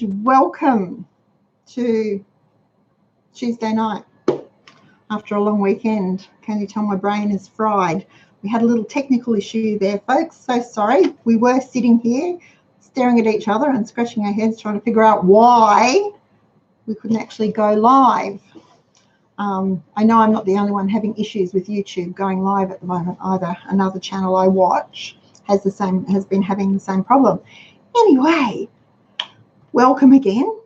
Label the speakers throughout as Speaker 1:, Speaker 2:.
Speaker 1: and welcome to Tuesday night after a long weekend. Can you tell my brain is fried? We had a little technical issue there, folks. So sorry. We were sitting here staring at each other and scratching our heads trying to figure out why we couldn't actually go live. I know I'm not the only one having issues with YouTube going live at the moment either. Another channel I watch has been having the same problem. Anyway, welcome again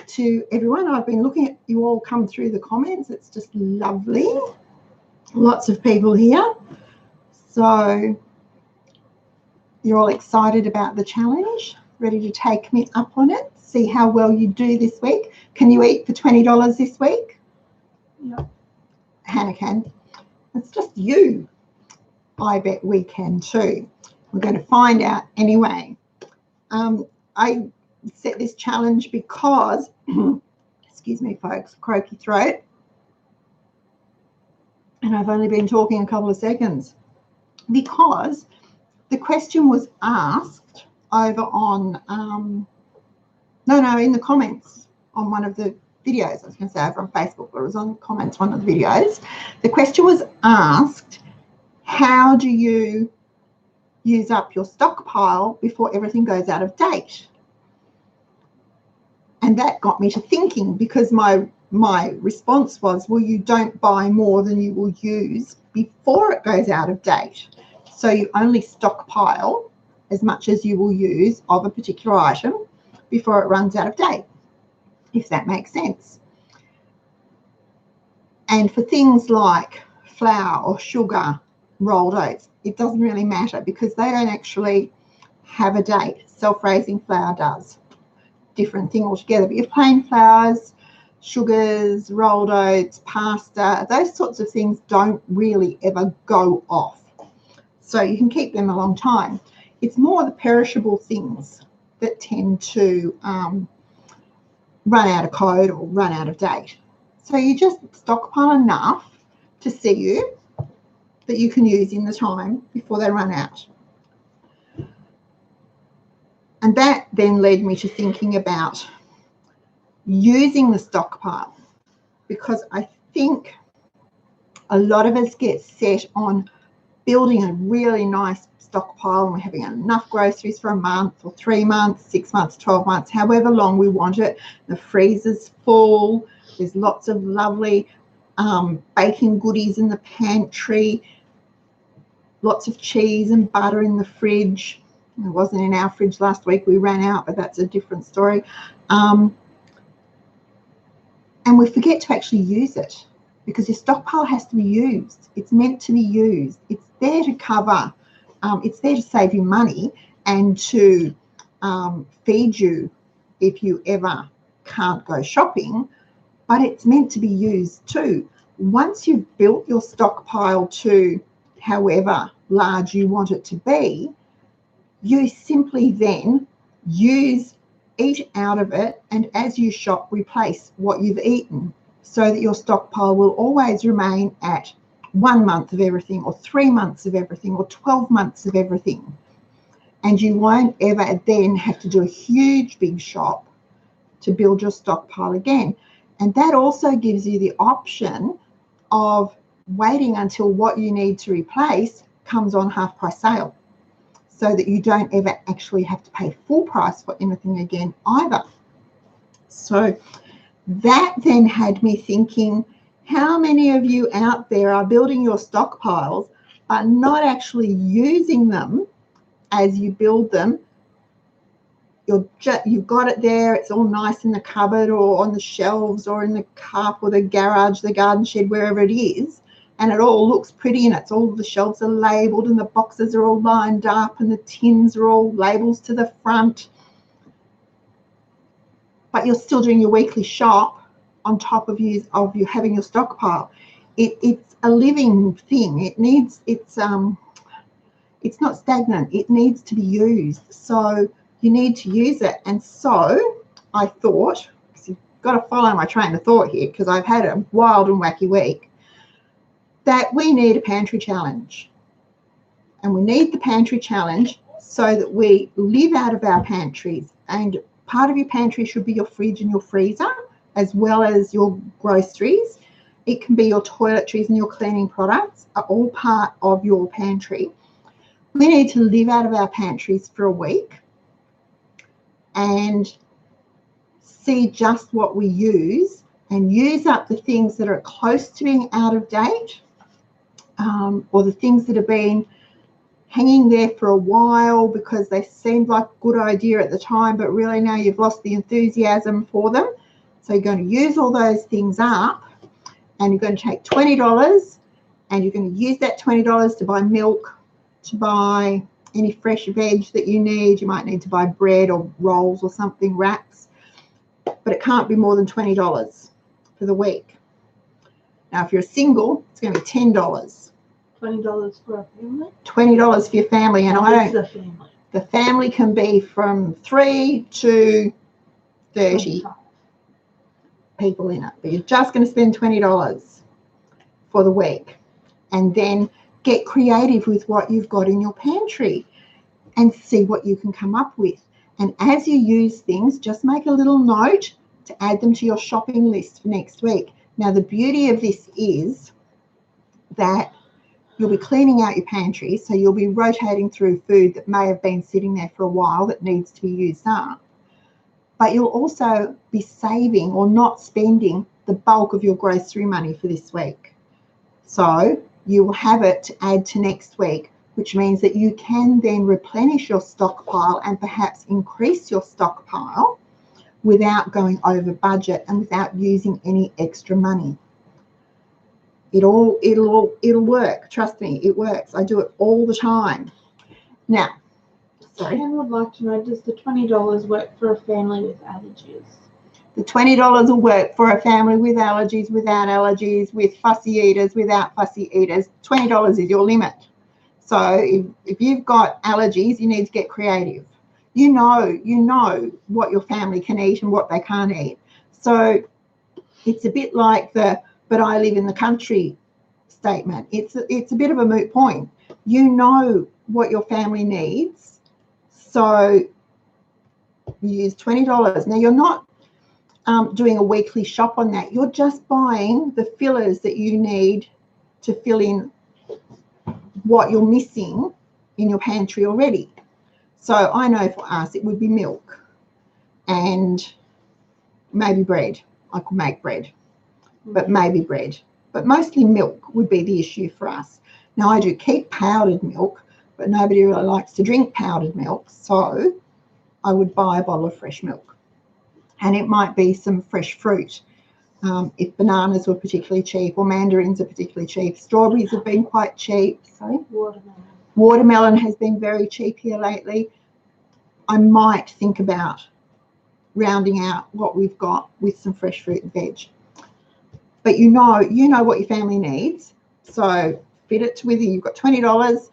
Speaker 1: to everyone. I've been looking at you all come through the comments. It's just lovely. Lots of people here. So you're all excited about the challenge, ready to take me up on it, see how well you do this week. Can you eat for $20 this week? Yep. Hannah can. It's just you. I bet we can too. We're going to find out anyway. I set this challenge because, excuse me folks, croaky throat, and I've only been talking a couple of seconds, because the question was asked over on, in the comments on one of the videos. I was going to say over on Facebook, but it was on the comments, one of the videos. The question was asked, how do you use up your stockpile before everything goes out of date? And that got me to thinking, because my response was, well, you don't buy more than you will use before it goes out of date. So you only stockpile as much as you will use of a particular item before it runs out of date, if that makes sense. And for things like flour or sugar, rolled oats, it doesn't really matter because they don't actually have a date. Self-raising flour does. Different thing altogether. But your plain flours, sugars, rolled oats, pasta, those sorts of things don't really ever go off. So you can keep them a long time. It's more the perishable things that tend to run out of code or run out of date. So you just stockpile enough to see you that you can use in the time before they run out. And that then led me to thinking about using the stockpile, because I think a lot of us get set on building a really nice stockpile and we're having enough groceries for a month or 3 months, 6 months, 12 months, however long we want it. The freezer's full. There's lots of lovely baking goodies in the pantry, lots of cheese and butter in the fridge. It wasn't in our fridge last week. We ran out, but that's a different story. And we forget to actually use it, because your stockpile has to be used. It's meant to be used. It's there to cover, it's there to save you money and to feed you if you ever can't go shopping, but it's meant to be used too. Once you've built your stockpile to however large you want it to be, you simply then eat out of it, and as you shop, replace what you've eaten, so that your stockpile will always remain at 1 month of everything, or 3 months of everything, or 12 months of everything. And you won't ever then have to do a huge big shop to build your stockpile again. And that also gives you the option of waiting until what you need to replace comes on half price sale, so that you don't ever actually have to pay full price for anything again either. So that then had me thinking, how many of you out there are building your stockpiles but not actually using them as you build them? You've got it there, it's all nice in the cupboard or on the shelves or in the car or the garage, the garden shed, wherever it is, and it all looks pretty, and it's all, the shelves are labelled and the boxes are all lined up and the tins are all labels to the front, but you're still doing your weekly shop on top of you having your stockpile. It's a living thing. It's not stagnant. It needs to be used. So you need to use it. And so I thought, because you've got to follow my train of thought here, because I've had a wild and wacky week, that we need a pantry challenge. And we need the pantry challenge so that we live out of our pantries and part of your pantry should be your fridge and your freezer, as well as your groceries. It can be your toiletries and your cleaning products are all part of your pantry. We need to live out of our pantries for a week and see just what we use and use up the things that are close to being out of date, or the things that have been hanging there for a while because they seemed like a good idea at the time, but really now you've lost the enthusiasm for them. So you're going to use all those things up, and you're going to take $20 and you're going to use that $20 to buy milk, to buy any fresh veg that you need. You might need to buy bread or rolls or something, wraps, but it can't be more than $20 for the week. Now, if you're single, it's going to be $10.
Speaker 2: $20 for a family?
Speaker 1: $20 for your family. And I don't.
Speaker 2: The family?
Speaker 1: The family can be from 3 to 30 people in it, but you're just going to spend $20 for the week, and then get creative with what you've got in your pantry and see what you can come up with. And as you use things, just make a little note to add them to your shopping list for next week. Now, the beauty of this is that you'll be cleaning out your pantry, so you'll be rotating through food that may have been sitting there for a while that needs to be used up. But you'll also be saving or not spending the bulk of your grocery money for this week. So you will have it to add to next week, which means that you can then replenish your stockpile and perhaps increase your stockpile without going over budget and without using any extra money. It'll work. Trust me, it works. I do it all the time. Now, sorry.
Speaker 2: Ken would like to know, does the $20 work for a family with allergies?
Speaker 1: The $20 will work for a family with allergies, without allergies, with fussy eaters, without fussy eaters. $20 is your limit. So if you've got allergies, you need to get creative. You know what your family can eat and what they can't eat. So it's a bit like the "but I live in the country" statement. It's a bit of a moot point. You know what your family needs, so you use $20. Now, you're not doing a weekly shop on that. You're just buying the fillers that you need to fill in what you're missing in your pantry already. So I know for us it would be milk and maybe bread. I could make bread, but maybe bread. But mostly milk would be the issue for us. Now, I do keep powdered milk, but nobody really likes to drink powdered milk, so I would buy a bottle of fresh milk. And it might be some fresh fruit. If bananas were particularly cheap, or mandarins are particularly cheap. Strawberries have been quite cheap. Sorry? Watermelon has been very cheap here lately. I might think about rounding out what we've got with some fresh fruit and veg. But you know what your family needs. So fit it to whether you've got $20.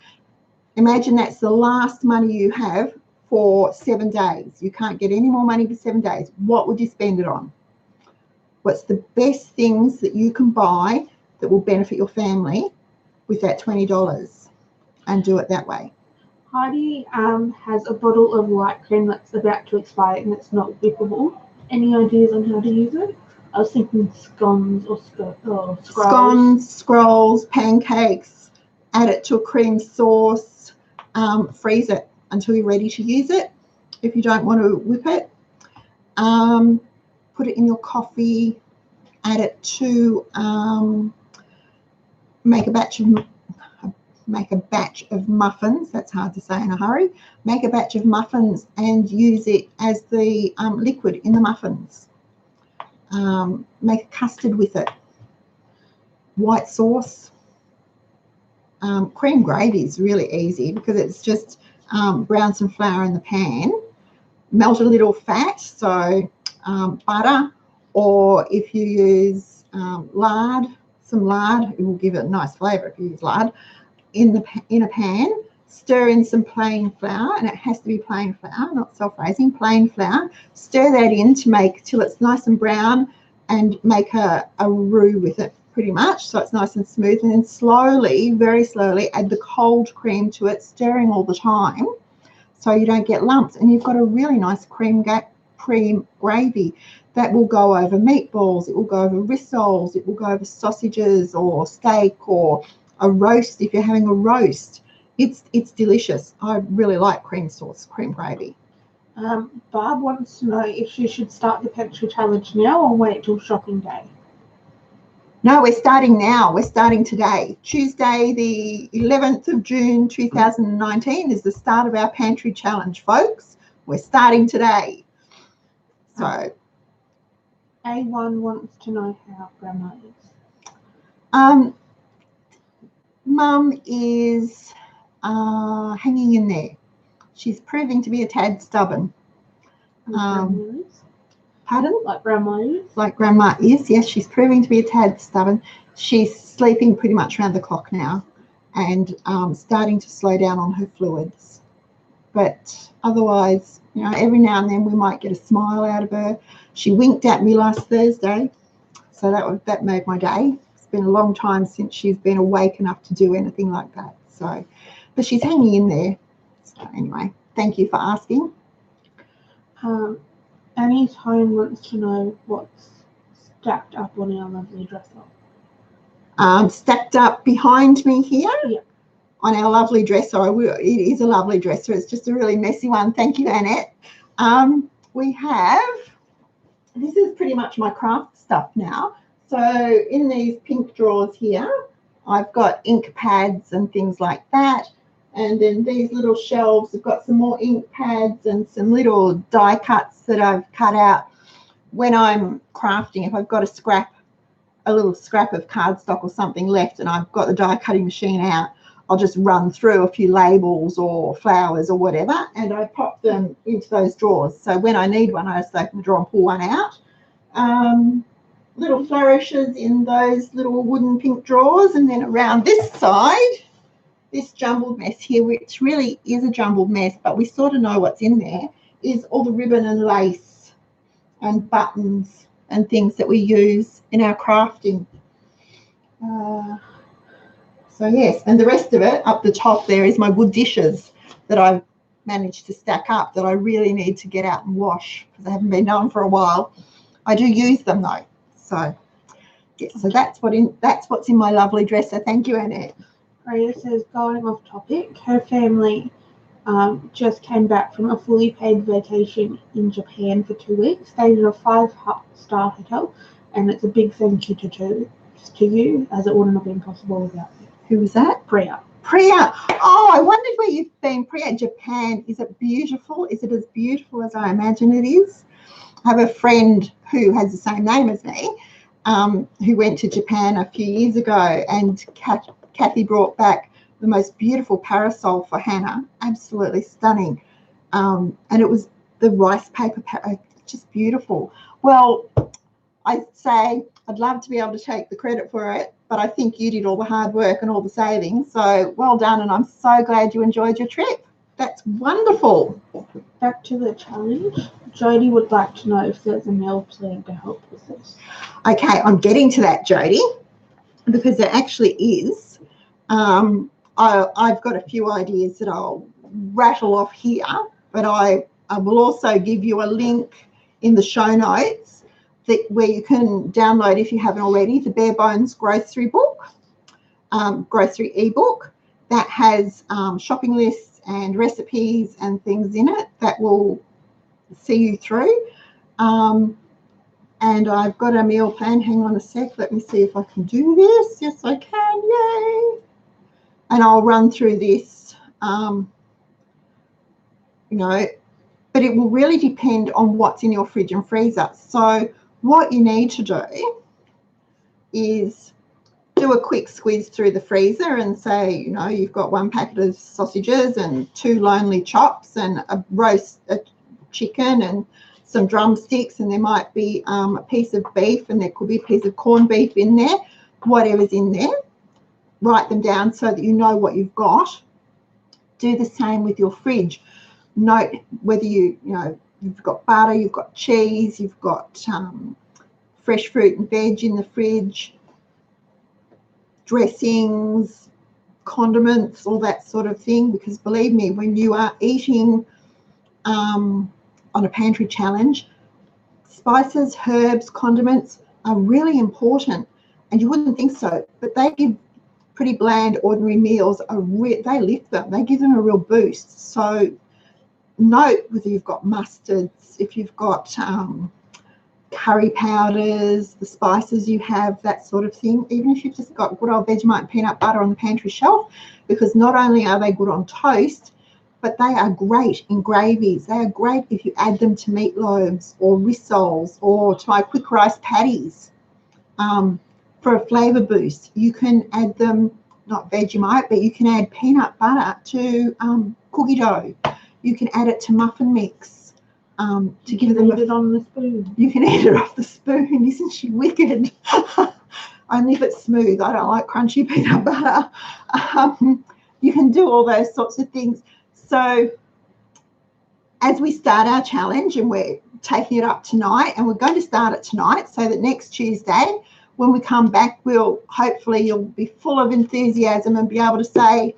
Speaker 1: Imagine that's the last money you have for 7 days. You can't get any more money for 7 days. What would you spend it on? What's the best things that you can buy that will benefit your family with that $20, and do it that way?
Speaker 2: Heidi has a bottle of white cream that's about to expire and it's not whippable. Any ideas on how to use it? I was thinking scones or scrolls.
Speaker 1: Scones, scrolls, pancakes. Add it to a cream sauce. Freeze it until you're ready to use it. If you don't want to whip it, put it in your coffee. Add it to make a batch of muffins. That's hard to say in a hurry. Make a batch of muffins and use it as the liquid in the muffins. Make a custard with it. White sauce. Cream gravy is really easy because it's just brown some flour in the pan, melt a little fat, so butter, or if you use lard, some lard, it will give it a nice flavour if you use lard, in a pan. Stir in some plain flour, and it has to be plain flour, not self-raising, plain flour. Stir that in to make till it's nice and brown, and make a roux with it pretty much, so it's nice and smooth. And then slowly, very slowly, add the cold cream to it, stirring all the time so you don't get lumps, and you've got a really nice cream cream gravy that will go over meatballs, it will go over rissoles, it will go over sausages or steak or a roast if you're having a roast. It's delicious. I really like cream sauce, cream gravy.
Speaker 2: Barb wants to know if she should start the Pantry challenge now or wait till shopping day.
Speaker 1: No, we're starting now. We're starting today. Tuesday, the 11th of June, 2019 is the start of our Pantry challenge, folks. We're starting today. So,
Speaker 2: A1 wants to know how Grandma is.
Speaker 1: Mum is hanging in there. She's proving to be a tad stubborn. Pardon?
Speaker 2: Like Grandma is?
Speaker 1: Like Grandma is, yes. She's proving to be a tad stubborn. She's sleeping pretty much around the clock now and starting to slow down on her fluids. But otherwise, you know, every now and then we might get a smile out of her. She winked at me last Thursday, so that made my day. It's been a long time since she's been awake enough to do anything like that. So, but she's hanging in there. So anyway, thank you for asking.
Speaker 2: Annie's home wants to know what's stacked up on our lovely dresser.
Speaker 1: Stacked up behind me here.
Speaker 2: Yeah.
Speaker 1: On our lovely dresser. It is a lovely dresser. It's just a really messy one. Thank you, Annette. We have, this is pretty much my craft stuff now. So in these pink drawers here, I've got ink pads and things like that. And then these little shelves have got some more ink pads and some little die cuts that I've cut out when I'm crafting. If I've got a little scrap of cardstock or something left and I've got the die cutting machine out, I'll just run through a few labels or flowers or whatever, and I pop them into those drawers. So when I need one, I just open the drawer and pull one out. Little flourishes in those little wooden pink drawers, and then around this side, this jumbled mess here, which really is a jumbled mess, but we sort of know what's in there, is all the ribbon and lace and buttons and things that we use in our crafting. So yes, and the rest of it up the top there is my wood dishes that I've managed to stack up that I really need to get out and wash because they haven't been done for a while. I do use them though. So yeah, so that's what's in my lovely dresser. Thank you, Annette.
Speaker 2: Freya says, going off topic, her family just came back from a fully paid vacation in Japan for 2 weeks, stayed in a 5-star hotel, and it's a big thank you to you, as it wouldn't have been possible without you.
Speaker 1: Who was that?
Speaker 2: Priya.
Speaker 1: Oh, I wondered where you've been. Priya, Japan. Is it beautiful? Is it as beautiful as I imagine it is? I have a friend who has the same name as me, who went to Japan a few years ago, and Kathy brought back the most beautiful parasol for Hannah. Absolutely stunning. And it was the rice paper, just beautiful. Well, I'd say I'd love to be able to take the credit for it, but I think you did all the hard work and all the saving. So well done, and I'm so glad you enjoyed your trip. That's wonderful.
Speaker 2: Back to the challenge. Jodie would like to know if there's a meal plan to help with this.
Speaker 1: Okay, I'm getting to that, Jodie, because there actually is. I've got a few ideas that I'll rattle off here, but I will also give you a link in the show notes where you can download, if you haven't already, the Bare Bones grocery book, grocery ebook that has shopping lists and recipes and things in it that will see you through. And I've got a meal plan. Hang on a sec. Let me see if I can do this. Yes, I can. Yay. And I'll run through this, but it will really depend on what's in your fridge and freezer. So what you need to do is do a quick squeeze through the freezer and say, you've got 1 packet of sausages and 2 lonely chops and a chicken and some drumsticks, and there might be a piece of beef, and there could be a piece of corned beef in there, whatever's in there. Write them down so that you know what you've got. Do the same with your fridge. Note whether you've got butter, you've got cheese, you've got fresh fruit and veg in the fridge, dressings, condiments, all that sort of thing, because believe me, when you are eating a on a pantry challenge, spices, herbs, condiments are really important, and you wouldn't think so, but they give pretty bland, ordinary meals they lift them. They give them a real boost. So note whether you've got mustards, if you've got curry powders, the spices you have, that sort of thing. Even if you've just got good old Vegemite and peanut butter on the pantry shelf, because not only are they good on toast, but they are great in gravies. They are great if you add them to meatloaves or rissoles or to my quick rice patties for a flavour boost. You can add them, not Vegemite, but you can add peanut butter to cookie dough. You can add it to muffin mix to give them
Speaker 2: it on the spoon.
Speaker 1: You can eat it off the spoon. Isn't she wicked? Only if it's smooth. I don't like crunchy peanut butter. You can do all those sorts of things. So as we start our challenge, and we're taking it up tonight, and we're going to start it tonight, so that next Tuesday when we come back, hopefully you'll be full of enthusiasm and be able to say,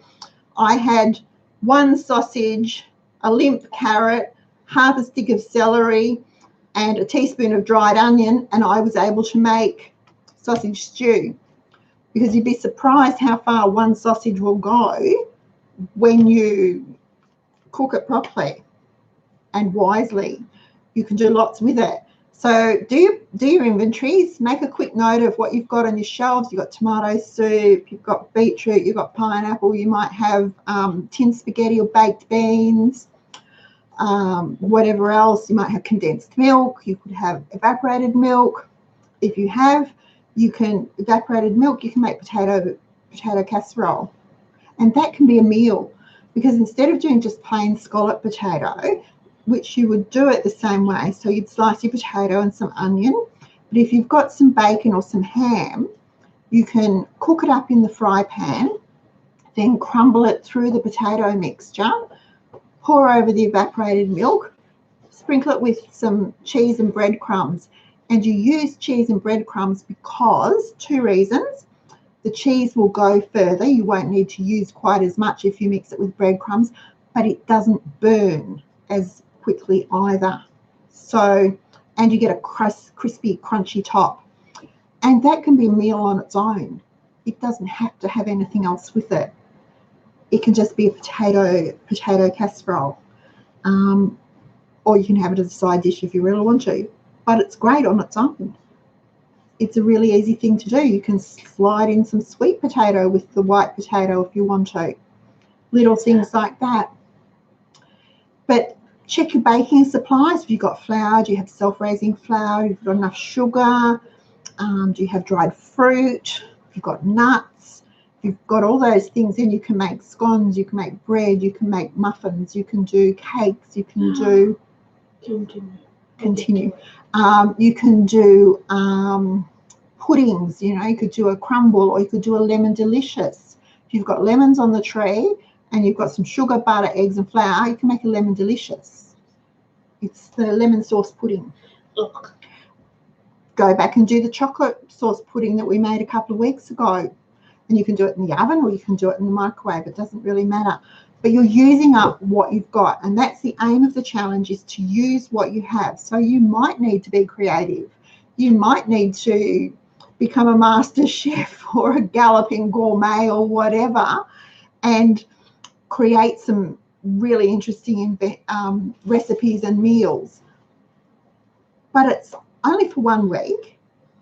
Speaker 1: I had 1 sausage, a limp carrot, half a stick of celery, and a teaspoon of dried onion, and I was able to make sausage stew. Because you'd be surprised how far 1 sausage will go when you cook it properly and wisely. You can do lots with it. So do your inventories. Make a quick note of what you've got on your shelves. You've got tomato soup, you've got beetroot, you've got pineapple, you might have tin spaghetti or baked beans, whatever else. You might have condensed milk. You could have evaporated milk. If you have, evaporated milk, you can make potato casserole. And that can be a meal, because instead of doing just plain scallop potato, which you would do it the same way, so you'd slice your potato and some onion, but if you've got some bacon or some ham, you can cook it up in the fry pan, then crumble it through the potato mixture, pour over the evaporated milk, sprinkle it with some cheese and breadcrumbs. And you use cheese and breadcrumbs because 2 reasons. The cheese will go further. You won't need to use quite as much if you mix it with breadcrumbs, but it doesn't burn as quickly either. So, and you get a crispy, crunchy top. And that can be a meal on its own. It doesn't have to have anything else with it. It can just be a potato casserole. Or you can have it as a side dish if you really want to. But it's great on its own. It's a really easy thing to do. You can slide in some sweet potato with the white potato if you want to. Little things like that. But check your baking supplies. If you've got flour, do you have self-raising flour? If you've got enough sugar? Do you have dried fruit? If you've got nuts? If you've got all those things, then you can make scones, you can make bread, you can make muffins, you can do cakes, you can do... Continue. You can do puddings, you could do a crumble, or you could do a lemon delicious. If you've got lemons on the tree and you've got some sugar, butter, eggs and flour, you can make a lemon delicious. It's the lemon sauce pudding.
Speaker 2: Ugh.
Speaker 1: Go back and do the chocolate sauce pudding that we made a couple of weeks ago. And you can do it in the oven or you can do it in the microwave. It doesn't really matter. But you're using up what you've got, and that's the aim of the challenge, is to use what you have. So you might need to be creative. You might need to become a master chef or a galloping gourmet or whatever, and create some really interesting recipes and meals. But it's only for 1 week,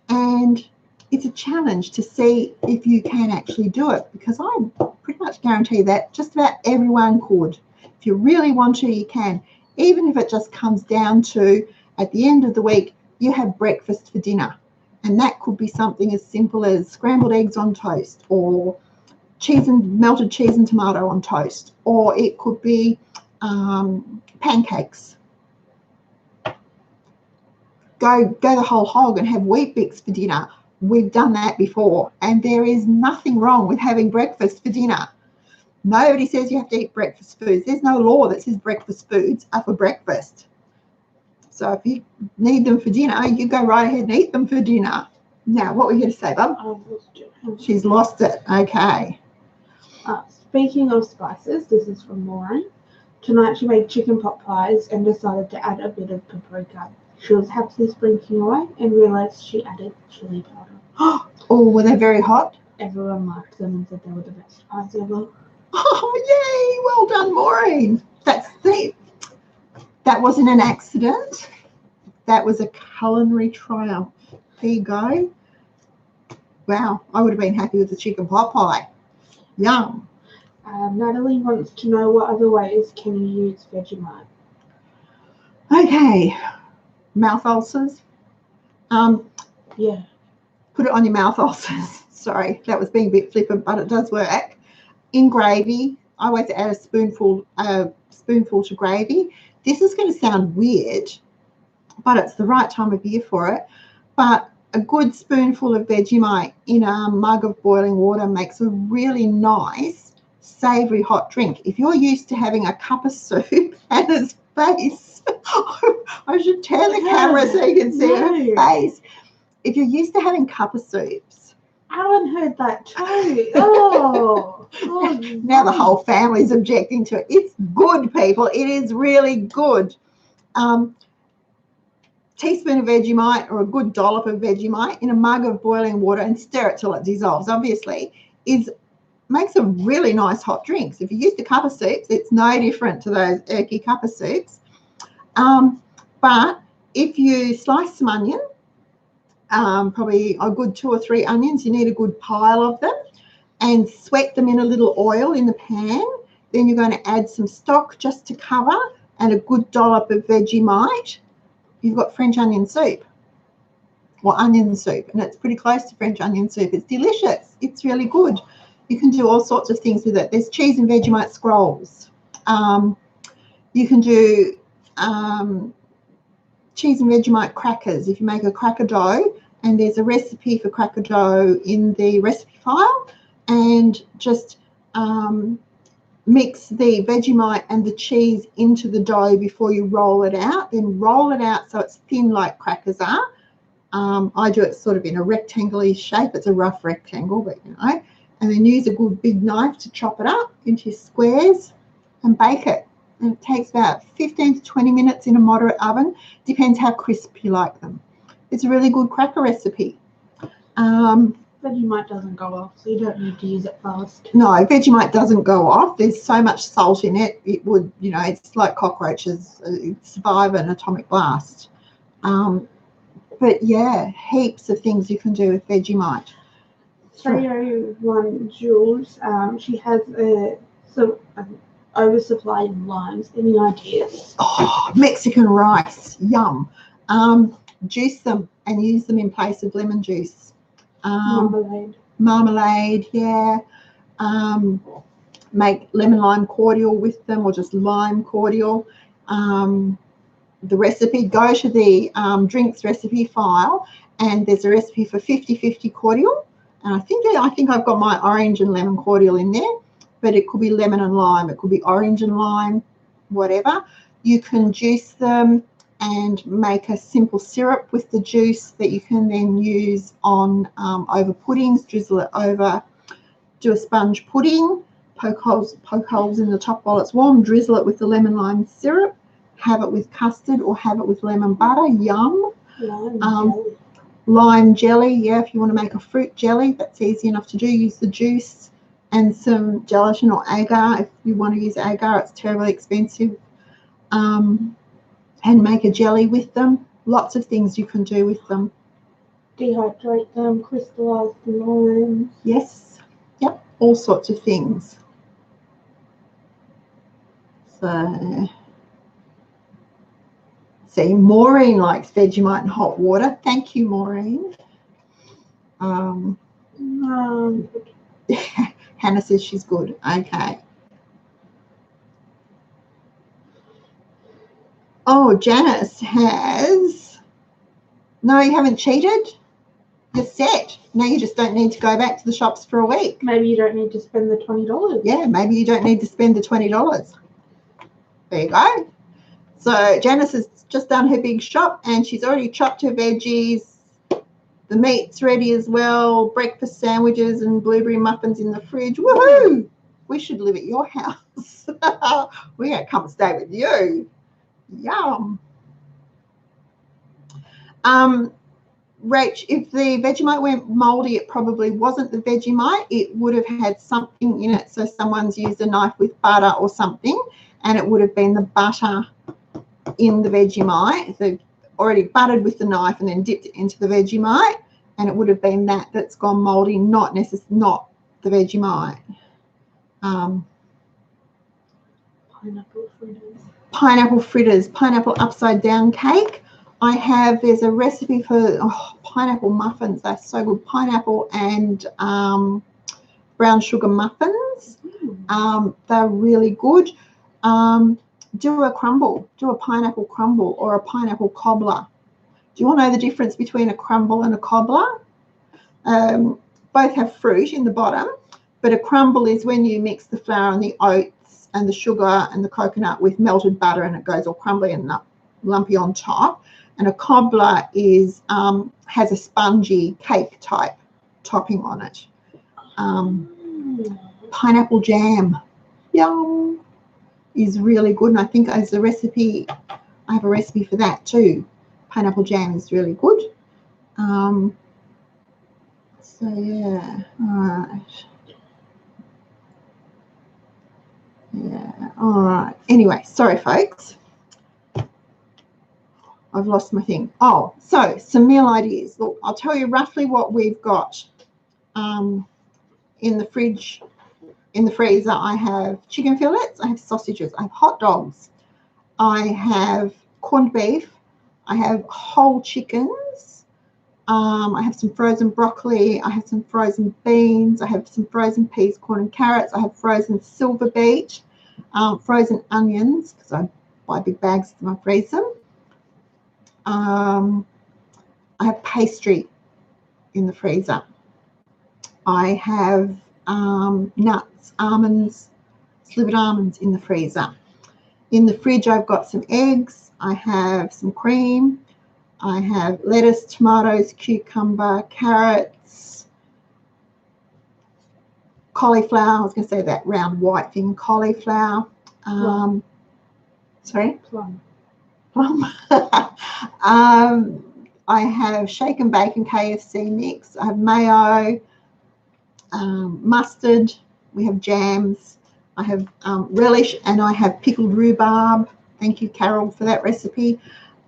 Speaker 1: and it's a challenge to see if you can actually do it, because I pretty much guarantee that just about everyone could. If you really want to, you can. Even if it just comes down to, at the end of the week, you have breakfast for dinner. And that could be something as simple as scrambled eggs on toast, or melted cheese and tomato on toast, or it could be pancakes. Go the whole hog and have Wheat Bix for dinner. We've done that before, and there is nothing wrong with having breakfast for dinner. Nobody says you have to eat breakfast foods. There's no law that says breakfast foods are for breakfast. So if you need them for dinner, you go right ahead and eat them for dinner. Now, what were you going to say, Bub?
Speaker 2: I've lost it.
Speaker 1: She's lost it. Okay.
Speaker 2: Speaking of spices, this is from Maureen. Tonight she made chicken pot pies and decided to add a bit of paprika. She was happily sprinting away and realised she added chili powder.
Speaker 1: Oh, were they very hot?
Speaker 2: Everyone liked them and said they were the best pies ever.
Speaker 1: Oh, yay! Well done, Maureen. That wasn't an accident. That was a culinary triumph. There you go. Wow, I would have been happy with the chicken pot pie. Yum.
Speaker 2: Natalie wants to know what other ways can you use Vegemite?
Speaker 1: Okay, mouth ulcers.
Speaker 2: Yeah.
Speaker 1: Put it on your mouth ulcers. Sorry, that was being a bit flippant, but it does work. In gravy, I always add a spoonful to gravy. This is going to sound weird, but it's the right time of year for it. But a good spoonful of Vegemite in a mug of boiling water makes a really nice, savoury hot drink. If you're used to having a cup of soup and his face, I should turn the camera so you can see her face. If you're used to having cup of soups.
Speaker 2: Alan heard that too. Oh,
Speaker 1: now the whole family's objecting to it. It's good, people. It is really good. Teaspoon of Vegemite or a good dollop of Vegemite in a mug of boiling water and stir it till it dissolves, obviously, makes a really nice hot drink. So if you used a cup of soups, it's no different to those erky cup of soups. But if you slice some onion, probably a good 2 or 3 onions, you need a good pile of them, and sweat them in a little oil in the pan. Then you're going to add some stock just to cover and a good dollop of Vegemite. You've got French onion soup or onion soup, and it's pretty close to French onion soup. It's delicious. It's really good. You can do all sorts of things with it. There's cheese and Vegemite scrolls. You can do cheese and Vegemite crackers if you make a cracker dough, and there's a recipe for cracker dough in the recipe file, and just mix the Vegemite and the cheese into the dough before you roll it out. Then roll it out so it's thin like crackers are. I do it sort of in a rectangular shape. It's a rough rectangle, but you know. And then use a good big knife to chop it up into squares and bake it. And it takes about 15 to 20 minutes in a moderate oven. Depends how crisp you like them. It's a really good cracker recipe.
Speaker 2: Vegemite doesn't go off, so you don't need to use it fast.
Speaker 1: No, Vegemite doesn't go off. There's so much salt in it. It would, you know, it's like cockroaches. It'd survive an atomic blast. But yeah, heaps of things you can do with Vegemite.
Speaker 2: 301 Jules, she has some oversupply of limes. Any ideas?
Speaker 1: Oh, Mexican rice, yum. Juice them and use them in place of lemon juice. Marmalade, yeah. Make lemon lime cordial with them, or just lime cordial. The recipe, go to the drinks recipe file, and there's a recipe for 50-50 cordial. And I think I've got my orange and lemon cordial in there, but it could be lemon and lime. It could be orange and lime, whatever. You can juice them and make a simple syrup with the juice that you can then use on over puddings. Drizzle it over, do a sponge pudding, poke holes in the top while it's warm, drizzle it with the lemon lime syrup, have it with custard or have it with lemon butter. Yum. Lime jelly, yeah, if you want to make a fruit jelly, that's easy enough to do. Use the juice and some gelatin or agar. If you want to use agar, it's terribly expensive. And make a jelly with them. Lots of things you can do with them.
Speaker 2: Dehydrate them, crystallize the limes.
Speaker 1: Yes, yep, all sorts of things. So, see, Maureen likes Vegemite and hot water. Thank you, Maureen. Hannah says she's good. Okay. Oh, Janice has. No, you haven't cheated. You're set. Now you just don't need to go back to the shops for a week.
Speaker 2: Maybe you don't need to spend the $20.
Speaker 1: Yeah, maybe you don't need to spend the $20. There you go. So Janice has just done her big shop, and she's already chopped her veggies. The meat's ready as well. Breakfast sandwiches and blueberry muffins in the fridge. Woohoo! We should live at your house. We're going to come and stay with you. Yum. Rach, if the Vegemite went mouldy, it probably wasn't the Vegemite. It would have had something in it. So someone's used a knife with butter or something, and it would have been the butter in the Vegemite. They've already buttered with the knife and then dipped it into the Vegemite, and it would have been that that's gone mouldy, not the Vegemite.
Speaker 2: Pineapple fritters.
Speaker 1: Pineapple fritters, pineapple upside down cake. There's a recipe for pineapple muffins. They're so good. Pineapple and brown sugar muffins. They're really good. Do a crumble. Do a pineapple crumble or a pineapple cobbler. Do you want to know the difference between a crumble and a cobbler? Both have fruit in the bottom, but a crumble is when you mix the flour and the oats and the sugar and the coconut with melted butter, and it goes all crumbly and lumpy on top. And a cobbler is has a spongy cake type topping on it. Pineapple jam, yum, is really good. And I think as a recipe, I have a recipe for that too. Pineapple jam is really good. So yeah, all right. Yeah, all right. Anyway, sorry folks. I've lost my thing. Oh, so some meal ideas. Look, I'll tell you roughly what we've got in the fridge. In the freezer, I have chicken fillets, I have sausages, I have hot dogs, I have corned beef, I have whole chickens, I have some frozen broccoli, I have some frozen beans, I have some frozen peas, corn and carrots, I have frozen silver beet, frozen onions, because I buy big bags and I freeze them. I have pastry in the freezer. I have nuts, almonds, slivered almonds in the freezer. In the fridge, I've got some eggs. I have some cream. I have lettuce, tomatoes, cucumber, carrots, cauliflower. I was going to say that round white thing, cauliflower. Sorry?
Speaker 2: Plum.
Speaker 1: I have shake and bake and KFC mix. I have mayo, mustard. We have jams. I have relish, and I have pickled rhubarb. Thank you, Carol, for that recipe.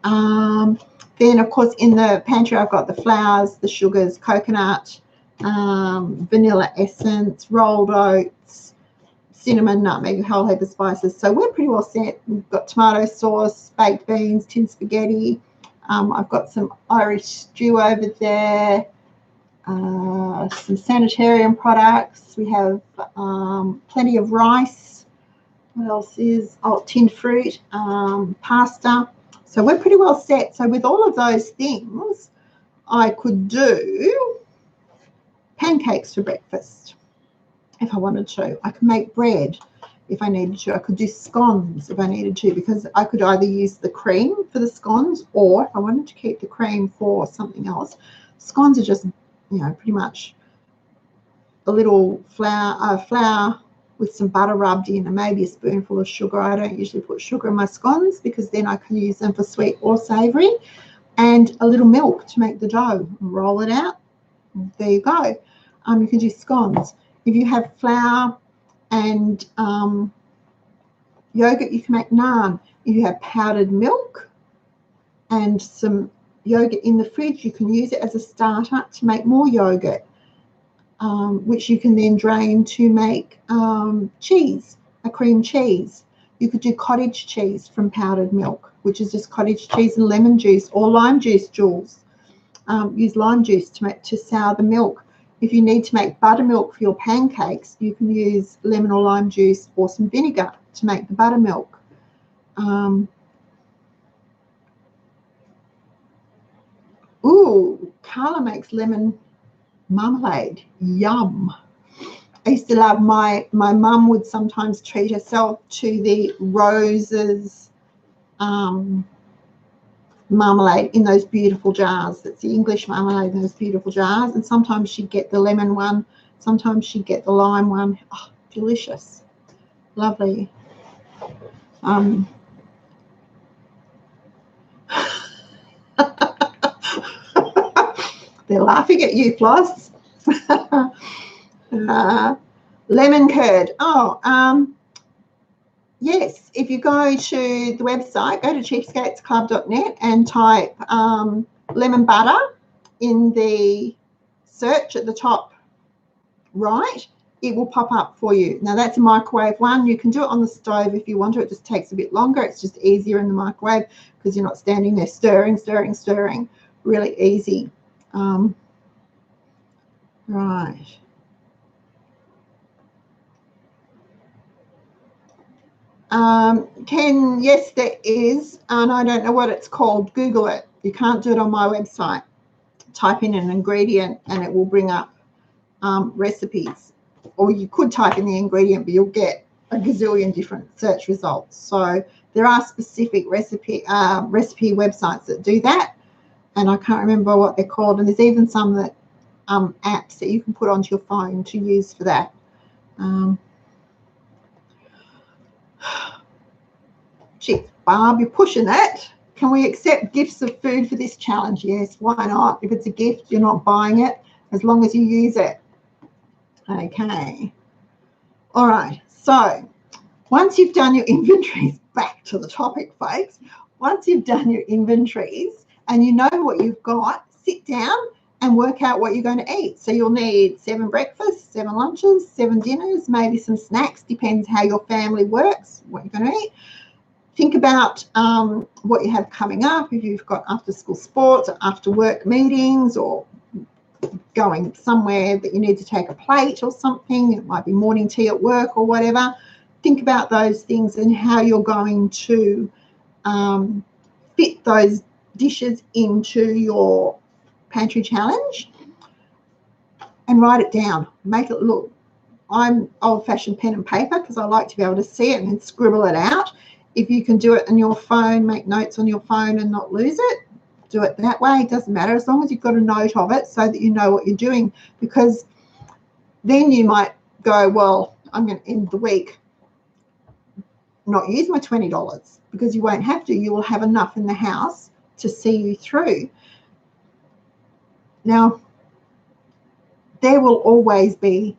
Speaker 1: Then, of course, in the pantry, I've got the flours, the sugars, coconut, vanilla essence, rolled oats, cinnamon, nutmeg, a whole heap of spices. So we're pretty well set. We've got tomato sauce, baked beans, tin spaghetti. I've got some Irish stew over there, some sanitarium products. We have plenty of rice. What else is? Oh, tinned fruit, pasta. So we're pretty well set. So with all of those things, I could do pancakes for breakfast if I wanted to. I could make bread if I needed to. I could do scones if I needed to, because I could either use the cream for the scones, or if I wanted to keep the cream for something else. Scones are just, pretty much a little flour with some butter rubbed in and maybe a spoonful of sugar. I don't usually put sugar in my scones because then I can use them for sweet or savoury, and a little milk to make the dough. Roll it out. There you go. You can do scones. If you have flour and yogurt, you can make naan. If you have powdered milk and some yogurt in the fridge, you can use it as a starter to make more yogurt, which you can then drain to make cheese, a cream cheese. You could do cottage cheese from powdered milk, which is just cottage cheese and lemon juice, or lime juice, Jules. Use lime juice to sour the milk. If you need to make buttermilk for your pancakes, you can use lemon or lime juice or some vinegar to make the buttermilk. Carla makes lemon marmalade. Yum. I used to love my mum would sometimes treat herself to the roses marmalade in those beautiful jars. That's the English marmalade in those beautiful jars. And sometimes she'd get the lemon one, sometimes she'd get the lime one. Oh, delicious. Lovely. They're laughing at you, Floss. Lemon curd. Oh, yes. If you go to the website, go to cheapskatesclub.net and type lemon butter in the search at the top right, it will pop up for you. Now, that's a microwave one. You can do it on the stove if you want to. It just takes a bit longer. It's just easier in the microwave because you're not standing there stirring. Really easy. Right. Ken, yes, there is, and I don't know what it's called. Google it. You can't do it on my website. Type in an ingredient and it will bring up recipes. Or you could type in the ingredient, but you'll get a gazillion different search results. So there are specific recipe websites that do that, and I can't remember what they're called. And there's even some that apps that you can put onto your phone to use for that. Gee, Barb, you're pushing that. Can we accept gifts of food for this challenge? Yes, why not? If it's a gift, you're not buying it, as long as you use it. Okay. All right. So once you've done your inventories, back to the topic, folks. Once you've done your inventories and you know what you've got, sit down and work out what you're going to eat. So you'll need 7 breakfasts, 7 lunches, 7 dinners, maybe some snacks, depends how your family works, what you're going to eat. Think about what you have coming up, if you've got after school sports or after work meetings or going somewhere that you need to take a plate or something. It might be morning tea at work or whatever. Think about those things and how you're going to fit those dishes into your pantry challenge and write it down. Make it look. I'm old-fashioned pen and paper because I like to be able to see it and scribble it out. If you can do it on your phone, make notes on your phone and not lose it, do it that way. It doesn't matter as long as you've got a note of it so that you know what you're doing, because then you might go, well, I'm going to end the week not use my $20, because you won't have to. You will have enough in the house to see you through. Now, there will always be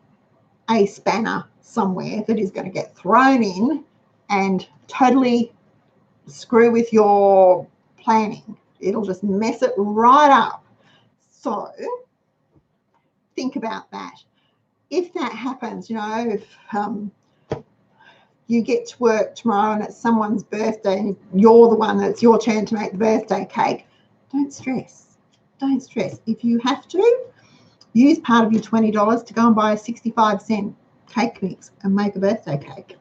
Speaker 1: a spanner somewhere that is going to get thrown in and totally screw with your planning. It'll just mess it right up. So think about that. If that happens, you know, if you get to work tomorrow and it's someone's birthday and you're the one that's your turn to make the birthday cake, don't stress. Don't stress. If you have to, use part of your $20 to go and buy a 65-cent cake mix and make a birthday cake.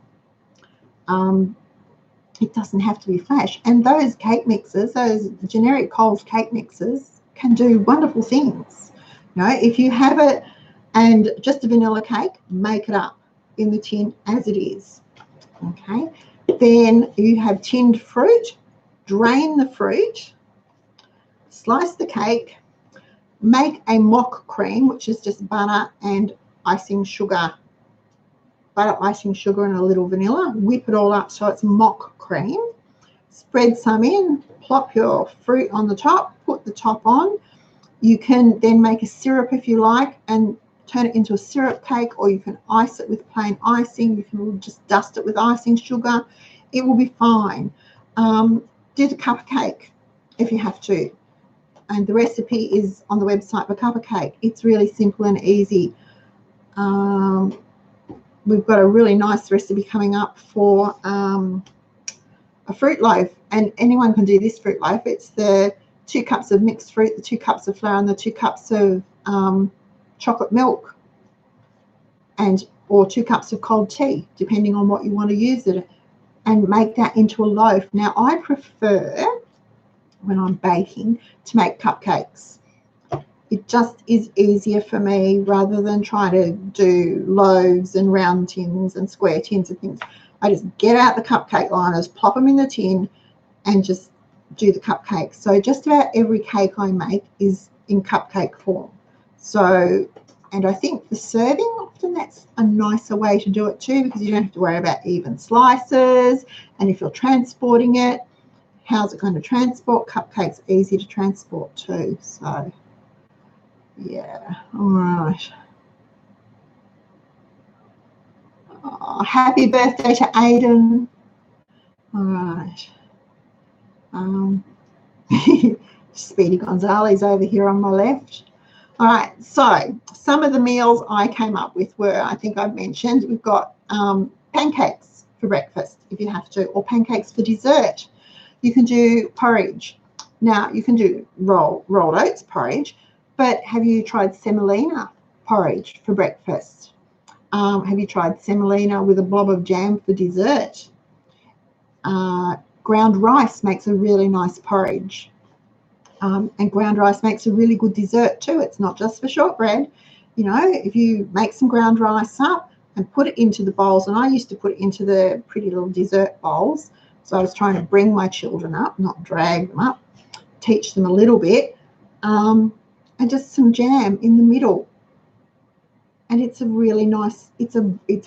Speaker 1: It doesn't have to be flash. And those cake mixes, those generic Coles cake mixes, can do wonderful things. You know, if you have it and just a vanilla cake, make it up in the tin as it is. Okay. Then you have tinned fruit. Drain the fruit. Slice the cake. Make a mock cream, which is just butter and icing sugar. Butter, icing sugar, and a little vanilla. Whip it all up so it's mock cream. Spread some in. Plop your fruit on the top. Put the top on. You can then make a syrup if you like and turn it into a syrup cake, or you can ice it with plain icing. You can just dust it with icing sugar. It will be fine. Do the cupcake if you have to. And the recipe is on the website for cupcake. It's really simple and easy. We've got a really nice recipe coming up for a fruit loaf, and anyone can do this fruit loaf. It's the 2 cups of mixed fruit, the 2 cups of flour, and the 2 cups of chocolate milk, or 2 cups of cold tea, depending on what you want to use it, and make that into a loaf. Now, I prefer, when I'm baking, to make cupcakes. It just is easier for me rather than trying to do loaves and round tins and square tins and things. I just get out the cupcake liners, plop them in the tin, and just do the cupcakes. So just about every cake I make is in cupcake form. So, and I think the serving often that's a nicer way to do it too, because you don't have to worry about even slices. And if you're transporting it, how's it going to transport? Cupcakes easy to transport too. So yeah, all right. Oh, happy birthday to Aiden. All right. Speedy Gonzalez over here on my left. All right, so some of the meals I came up with were, I think I've mentioned, we've got pancakes for breakfast if you have to, or pancakes for dessert. You can do porridge. Now, you can do rolled oats porridge, but have you tried semolina porridge for breakfast? Have you tried semolina with a blob of jam for dessert? Ground rice makes a really nice porridge. And ground rice makes a really good dessert too. It's not just for shortbread. You know, if you make some ground rice up and put it into the bowls, and I used to put it into the pretty little dessert bowls. So I was trying to bring my children up, not drag them up, teach them a little bit, and just some jam in the middle. And it's a really nice, it's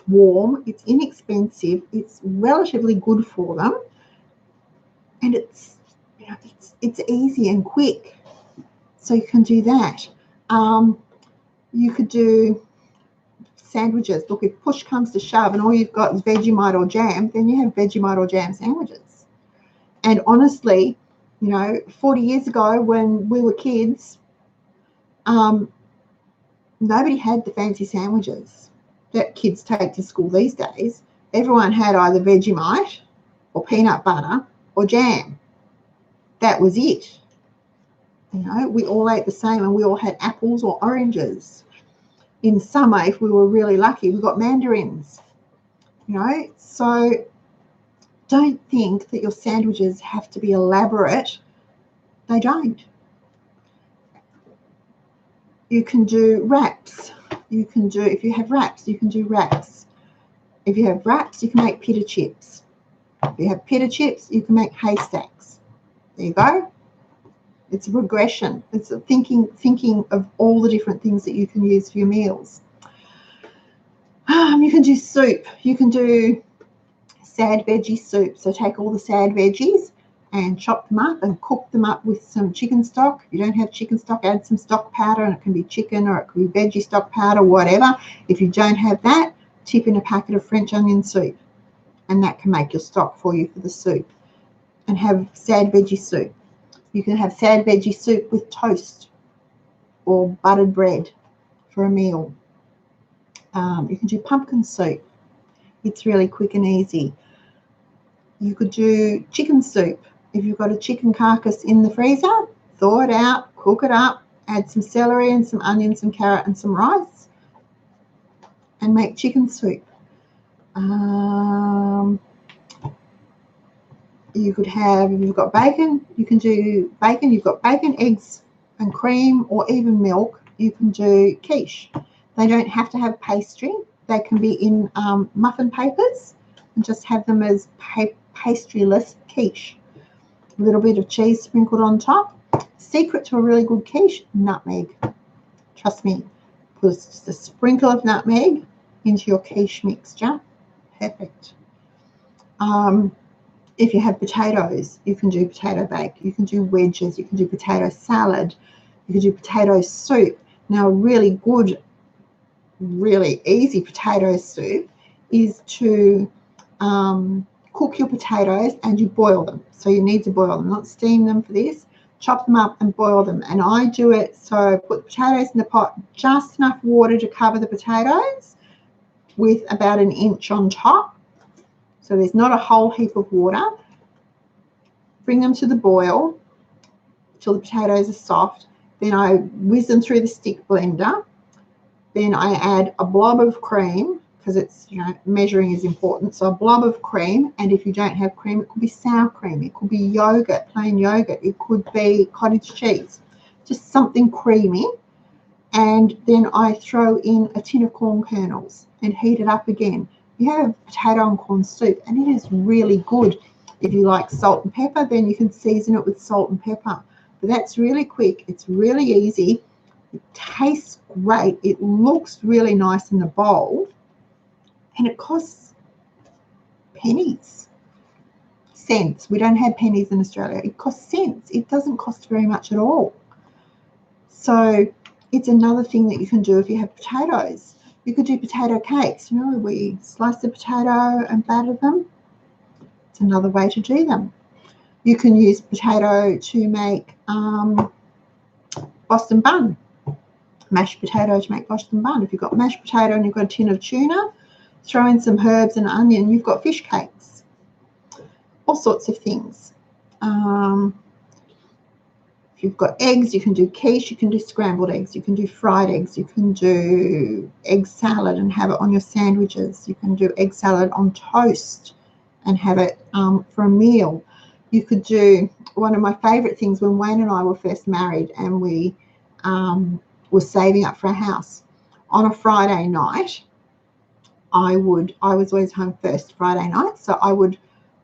Speaker 1: warm, it's inexpensive, it's relatively good for them, and it's, you know, it's easy and quick. So you can do that. You could do sandwiches. Look, if push comes to shove and all you've got is Vegemite or jam, then you have Vegemite or jam sandwiches. And honestly, you know, 40 years ago when we were kids, nobody had the fancy sandwiches that kids take to school these days. Everyone had either Vegemite or peanut butter or jam. That was it. You know, we all ate the same, and we all had apples or oranges. In summer, if we were really lucky, we got mandarins. You know, so don't think that your sandwiches have to be elaborate. They don't. You can do wraps. You can do, if you have wraps, you can do wraps. If you have wraps, you can make pita chips. If you have pita chips, you can make haystacks. There you go. It's a progression. It's a thinking of all the different things that you can use for your meals. You can do soup. You can do sad veggie soup. So take all the sad veggies and chop them up and cook them up with some chicken stock. If you don't have chicken stock, add some stock powder, and it can be chicken or it could be veggie stock powder, whatever. If you don't have that, tip in a packet of French onion soup, and that can make your stock for you for the soup. And have sad veggie soup. You can have sad veggie soup with toast or buttered bread for a meal. You can do pumpkin soup. It's really quick and easy. You could do chicken soup. If you've got a chicken carcass in the freezer, thaw it out, cook it up, add some celery and some onions, some carrot and some rice, and make chicken soup. You could have, if you've got bacon, you can do bacon. You've got bacon, eggs and cream, or even milk. You can do quiche. They don't have to have pastry. They can be in muffin papers and just have them as pastryless quiche. A little bit of cheese sprinkled on top. Secret to a really good quiche, nutmeg. Trust me, put just a sprinkle of nutmeg into your quiche mixture. Perfect. If you have potatoes, you can do potato bake. You can do wedges. You can do potato salad. You can do potato soup. Now, a really good, really easy potato soup is to cook your potatoes and you boil them. So you need to boil them, not steam them for this. Chop them up and boil them. And I do it, so put the potatoes in the pot, just enough water to cover the potatoes with about 1 inch on top. So there's not a whole heap of water. Bring them to the boil till the potatoes are soft. Then I whiz them through the stick blender. Then I add a blob of cream, because it's, you know, measuring is important. So a blob of cream, and if you don't have cream, it could be sour cream, it could be yogurt, plain yogurt, it could be cottage cheese, just something creamy. And then I throw in a tin of corn kernels and heat it up again. You have potato and corn soup, and it is really good. If you like salt and pepper, then you can season it with salt and pepper. But that's really quick. It's really easy. It tastes great. It looks really nice in the bowl, and it costs pennies, cents. We don't have pennies in Australia. It costs cents. It doesn't cost very much at all. So it's another thing that you can do if you have potatoes. You could do potato cakes. You know, we slice the potato and batter them. It's another way to do them. You can use potato to make Boston bun. Mashed potato to make Boston bun. If you've got mashed potato and you've got a tin of tuna, throw in some herbs and onion, you've got fish cakes. All sorts of things. If you've got eggs, you can do quiche, you can do scrambled eggs, you can do fried eggs, you can do egg salad and have it on your sandwiches. You can do egg salad on toast and have it for a meal. You could do one of my favourite things when Wayne and I were first married and we were saving up for a house. On a Friday night, I was always home first Friday night, so I would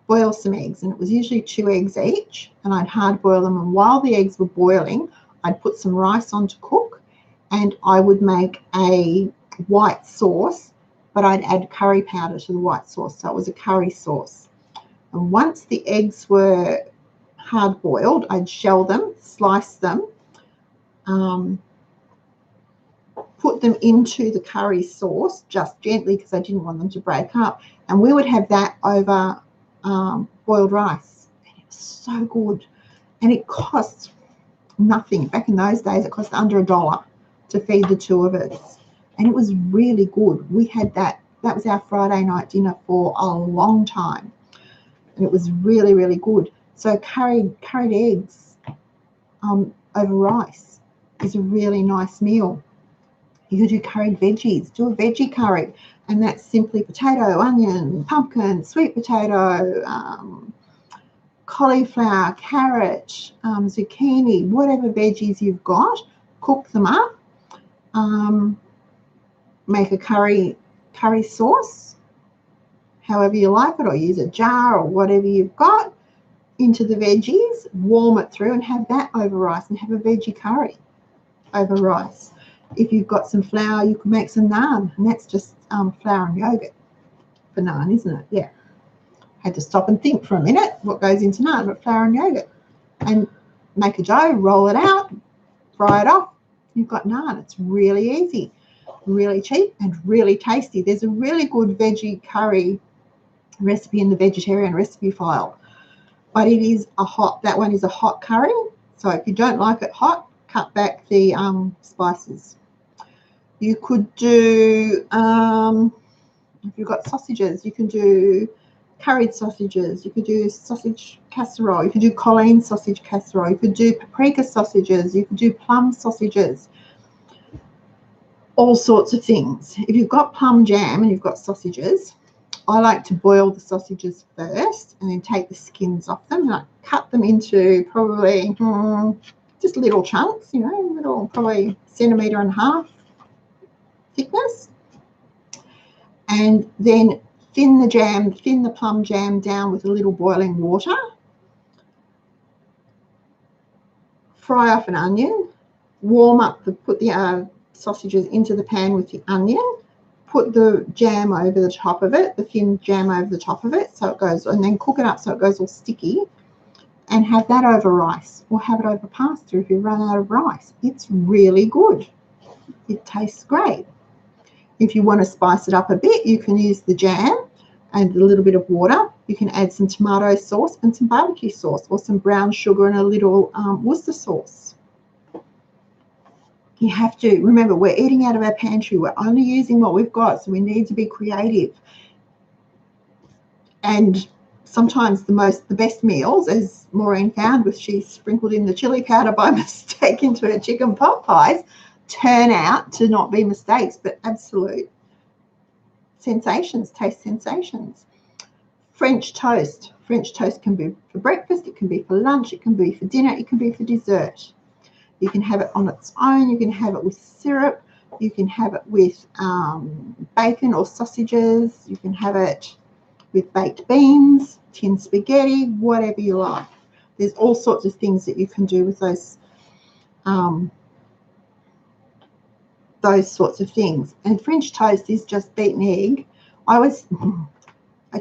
Speaker 1: boil some eggs, and it was usually 2 eggs each, and I'd hard boil them, and while the eggs were boiling, I'd put some rice on to cook, and I would make a white sauce, but I'd add curry powder to the white sauce, so it was a curry sauce. And once the eggs were hard boiled, I'd shell them, slice them, put them into the curry sauce just gently because I didn't want them to break up, and we would have that over boiled rice. And it was so good, and it cost nothing. Back in those days, it cost under $1 to feed the 2 of us, and it was really good. We had that. That was our Friday night dinner for a long time, and it was really, really good. So curried eggs over rice is a really nice meal. You could do curried veggies. Do a veggie curry, and that's simply potato, onion, pumpkin, sweet potato, cauliflower, carrot, zucchini, whatever veggies you've got. Cook them up. Make a curry sauce, however you like it, or use a jar or whatever you've got, into the veggies, warm it through, and have that over rice, and have a veggie curry over rice. If you've got some flour, you can make some naan, and that's just flour and yogurt for naan, isn't it? Yeah. Had to stop and think for a minute what goes into naan, but flour and yogurt. And make a dough, roll it out, fry it off. You've got naan. It's really easy, really cheap, and really tasty. There's a really good veggie curry recipe in the vegetarian recipe file, but it is that one is a hot curry. So if you don't like it hot, cut back the spices. You could do, if you've got sausages, you can do curried sausages. You could do sausage casserole. You could do Colleen sausage casserole. You could do paprika sausages. You could do plum sausages. All sorts of things. If you've got plum jam and you've got sausages, I like to boil the sausages first and then take the skins off them, and I cut them into probably just little chunks, you know, little probably 1.5 centimetres thickness, and then thin the plum jam down with a little boiling water. Fry off an onion, put the sausages into the pan with the onion, put the jam over the top of it, the thin jam over the top of it, so it goes, and then cook it up so it goes all sticky, and have that over rice, or have it over pasta if you run out of rice. It's really good. It tastes great. If you want to spice it up a bit, you can use the jam and a little bit of water. You can add some tomato sauce and some barbecue sauce, or some brown sugar and a little Worcester sauce. You have to remember, we're eating out of our pantry. We're only using what we've got, so we need to be creative. And sometimes the best meals, as Maureen found, she sprinkled in the chili powder by mistake into her chicken pot pies, turn out to not be mistakes, but absolute sensations, taste sensations. French toast. French toast can be for breakfast, it can be for lunch, it can be for dinner, it can be for dessert. You can have it on its own, you can have it with syrup, you can have it with bacon or sausages, you can have it with baked beans, tin spaghetti, whatever you like. There's all sorts of things that you can do with those those sorts of things. And French toast is just beaten egg. I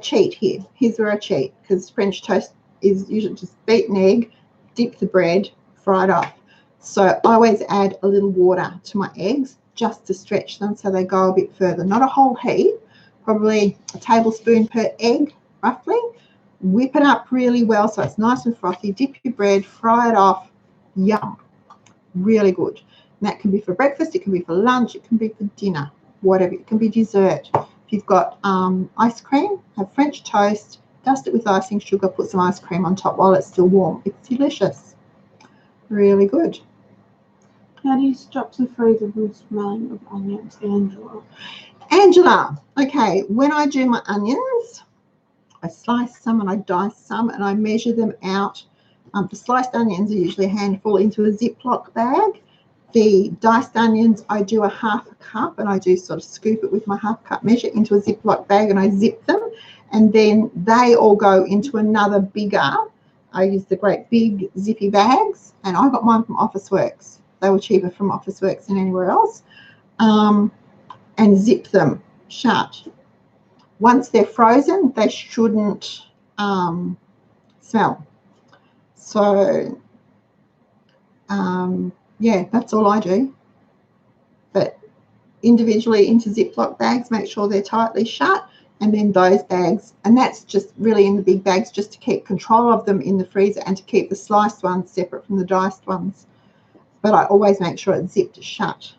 Speaker 1: cheat here. Here's where I cheat, because French toast is usually just beaten egg, dip the bread, fry it off. So I always add a little water to my eggs just to stretch them so they go a bit further. Not a whole heap, probably a tablespoon per egg, roughly. Whip it up really well so it's nice and frothy. Dip your bread, fry it off. Yum. Really good. And that can be for breakfast, it can be for lunch, it can be for dinner, whatever. It can be dessert. If you've got ice cream, have French toast, dust it with icing sugar, put some ice cream on top while it's still warm. It's delicious. Really good.
Speaker 2: How do you stop the freezer from smelling of onions, Angela?
Speaker 1: Angela, okay, when I do my onions, I slice some and I dice some and I measure them out. The sliced onions are usually a handful into a Ziploc bag. The diced onions, I do a half a cup, and I do sort of scoop it with my half cup measure into a Ziploc bag, and I zip them, and then they all go into another bigger. I use the great big zippy bags, and I got mine from Officeworks. They were cheaper from Officeworks than anywhere else, and zip them shut. Once they're frozen, they shouldn't smell. So, yeah, that's all I do. But individually into Ziploc bags, make sure they're tightly shut, and then those bags, and that's just really in the big bags just to keep control of them in the freezer and to keep the sliced ones separate from the diced ones. But I always make sure it's zipped shut.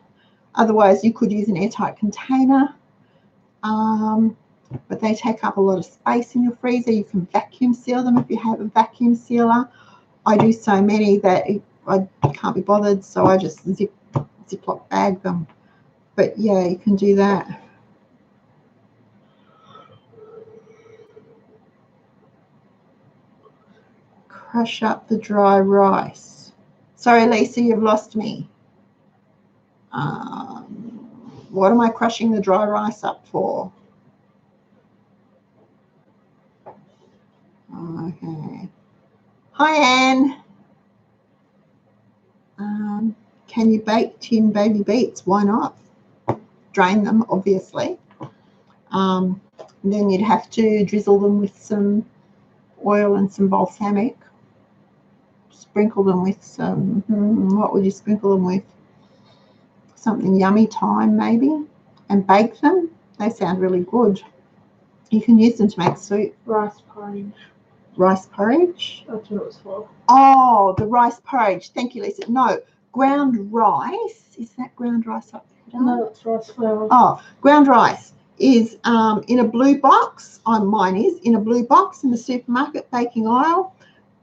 Speaker 1: Otherwise, you could use an airtight container, but they take up a lot of space in your freezer. You can vacuum seal them if you have a vacuum sealer. I do so many that I can't be bothered, so I just Ziploc bag them. But yeah, you can do that. Crush up the dry rice. Sorry, Lisa, you've lost me. What am I crushing the dry rice up for? Okay. Hi, Anne. Can you bake tin baby beets? Why not? Drain them, obviously. Then you'd have to drizzle them with some oil and some balsamic. Sprinkle them with some, what would you sprinkle them with? Something yummy, thyme maybe, and bake them. They sound really good. You can use them to make soup.
Speaker 2: Rice porridge.
Speaker 1: Rice porridge?
Speaker 2: That's what it was for.
Speaker 1: Oh, the rice porridge. Thank you, Lisa. No, ground rice. Is that ground rice up there?
Speaker 2: No, it's rice flour.
Speaker 1: Oh, ground rice is in a blue box. Mine is in a blue box in the supermarket, baking aisle,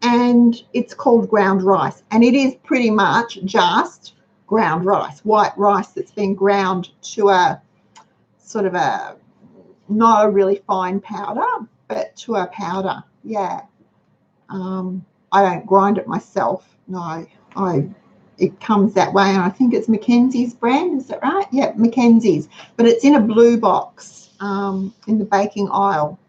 Speaker 1: and it's called ground rice. And it is pretty much just ground rice, white rice that's been ground to a sort of a, not a really fine powder, but to a powder. Yeah. I don't grind it myself. No, it comes that way, and I think it's Mackenzie's brand. Is that right? Yeah, Mackenzie's. But it's in a blue box in the baking aisle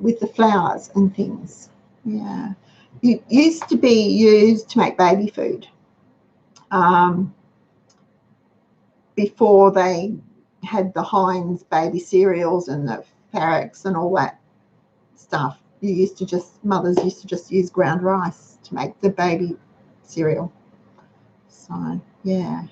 Speaker 1: with the flours and things. Yeah. It used to be used to make baby food before they had the Heinz baby cereals and the Farricks and all that stuff. Mothers used to just use ground rice to make the baby cereal. So, yeah.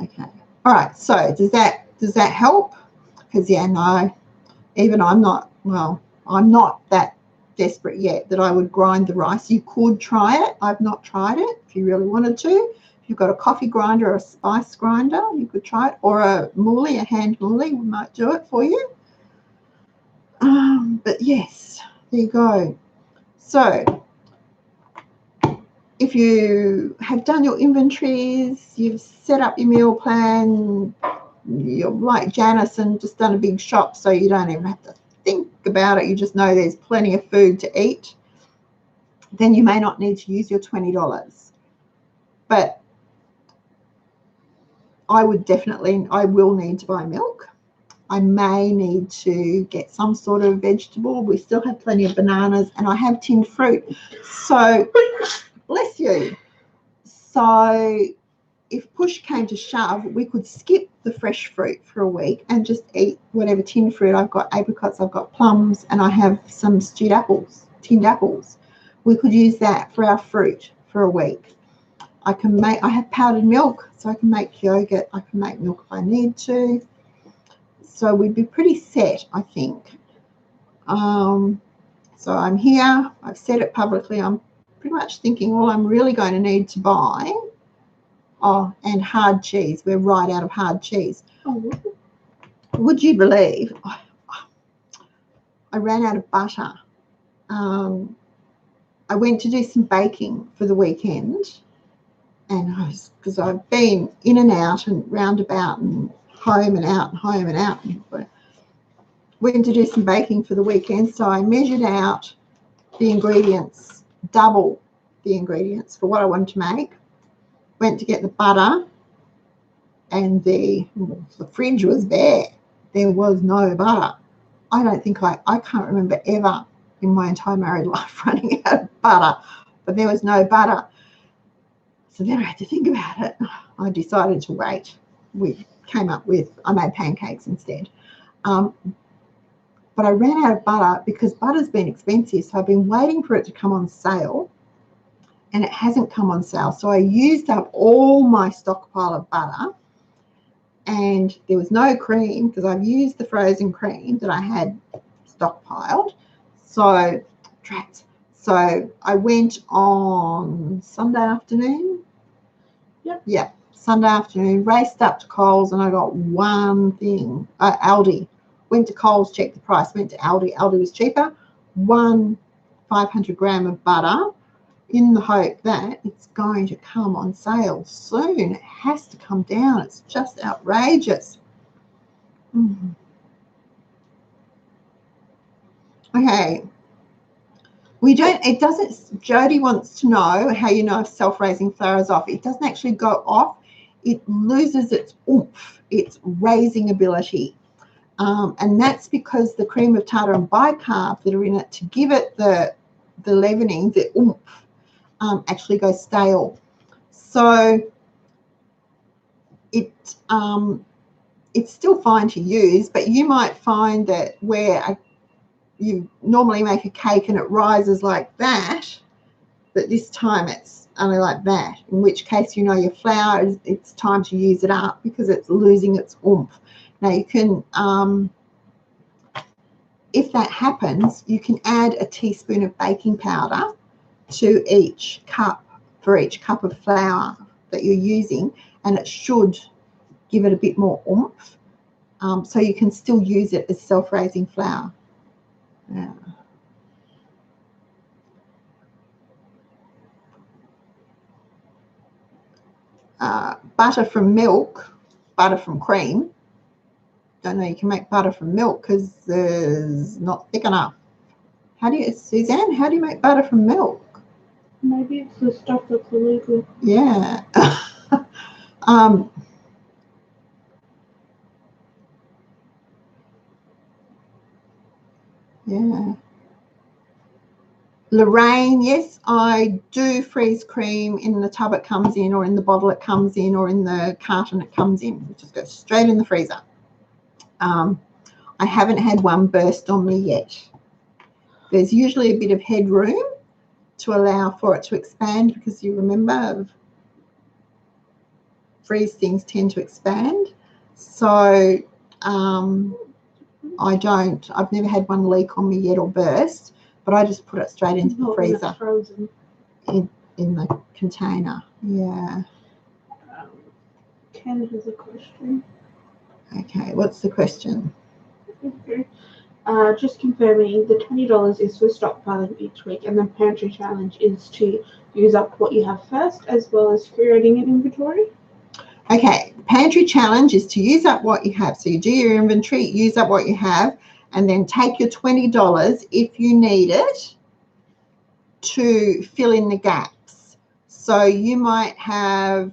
Speaker 1: Okay. All right. So does that help? Because, yeah, no, even I'm not that desperate yet that I would grind the rice. You could try it. I've not tried it. If you really wanted to, if you've got a coffee grinder or a spice grinder, you could try it, or a moolie, a hand moolie, we might do it for you. But yes, there you go. So if you have done your inventories, you've set up your meal plan, you're like Janice and just done a big shop, so you don't even have to think about it. You just know there's plenty of food to eat. Then you may not need to use your $20. But I will need to buy milk. I may need to get some sort of vegetable. We still have plenty of bananas, and I have tinned fruit. So, bless you. So if push came to shove, we could skip the fresh fruit for a week and just eat whatever tinned fruit. I've got apricots, I've got plums, and I have some stewed apples, tinned apples. We could use that for our fruit for a week. I have powdered milk, so I can make yogurt. I can make milk if I need to. So we'd be pretty set, I think. So I'm here. I've said it publicly. I'm pretty much thinking all I'm really going to need to buy. Oh, and hard cheese. We're right out of hard cheese.
Speaker 2: Oh.
Speaker 1: Would you believe I ran out of butter? I went to do some baking for the weekend, and because I've been in and out and roundabout and home and out and home and out. Went to do some baking for the weekend, so I measured out the ingredients, double the ingredients for what I wanted to make. Went to get the butter, and the fridge was bare. There was no butter. I don't think I can't remember ever in my entire married life running out of butter, but there was no butter. So then I had to think about it. I decided to wait. I made pancakes instead. But I ran out of butter because butter's been expensive. So I've been waiting for it to come on sale, and it hasn't come on sale. So I used up all my stockpile of butter, and there was no cream because I've used the frozen cream that I had stockpiled. So, drat. So I went on Sunday afternoon.
Speaker 2: Yep.
Speaker 1: Yeah, Sunday afternoon, raced up to Coles, and I got one thing. Aldi. Went to Coles, checked the price, went to Aldi. Aldi was cheaper. 500 gram of butter, in the hope that it's going to come on sale soon. It has to come down. It's just outrageous. Okay. Jody wants to know how you know if self-raising flour is off. It doesn't actually go off. It loses its oomph, its raising ability. And that's because the cream of tartar and bicarb that are in it to give it the leavening, the oomph, actually goes stale. So it's still fine to use, but you might find that where you normally make a cake and it rises like that, but this time it's only like that, in which case you know your flour, it's time to use it up because it's losing its oomph. Now you can, if that happens, you can add a teaspoon of baking powder to each cup, for each cup of flour that you're using, and it should give it a bit more oomph. So you can still use it as self-raising flour. Yeah. Butter from milk, butter from cream. Don't know you can make butter from milk because it's not thick enough. Suzanne, how do you make butter from milk?
Speaker 2: Maybe it's the stuff that's illegal.
Speaker 1: Yeah. Yeah. Lorraine, yes, I do freeze cream in the tub it comes in, or in the bottle it comes in, or in the carton it comes in. It just goes straight in the freezer. I haven't had one burst on me yet. There's usually a bit of headroom to allow for it to expand because you remember freeze things tend to expand. So I've never had one leak on me yet or burst, but I just put it straight into the freezer.
Speaker 2: Frozen.
Speaker 1: In the container. Yeah.
Speaker 2: Ken has a question.
Speaker 1: Okay, what's the question?
Speaker 2: Okay. Just confirming, the $20 is for stockpiling each week, and the Pantry challenge is to use up what you have first, as well as creating an inventory.
Speaker 1: Okay, Pantry challenge is to use up what you have. So you do your inventory, use up what you have, and then take your $20 if you need it to fill in the gaps. So you might have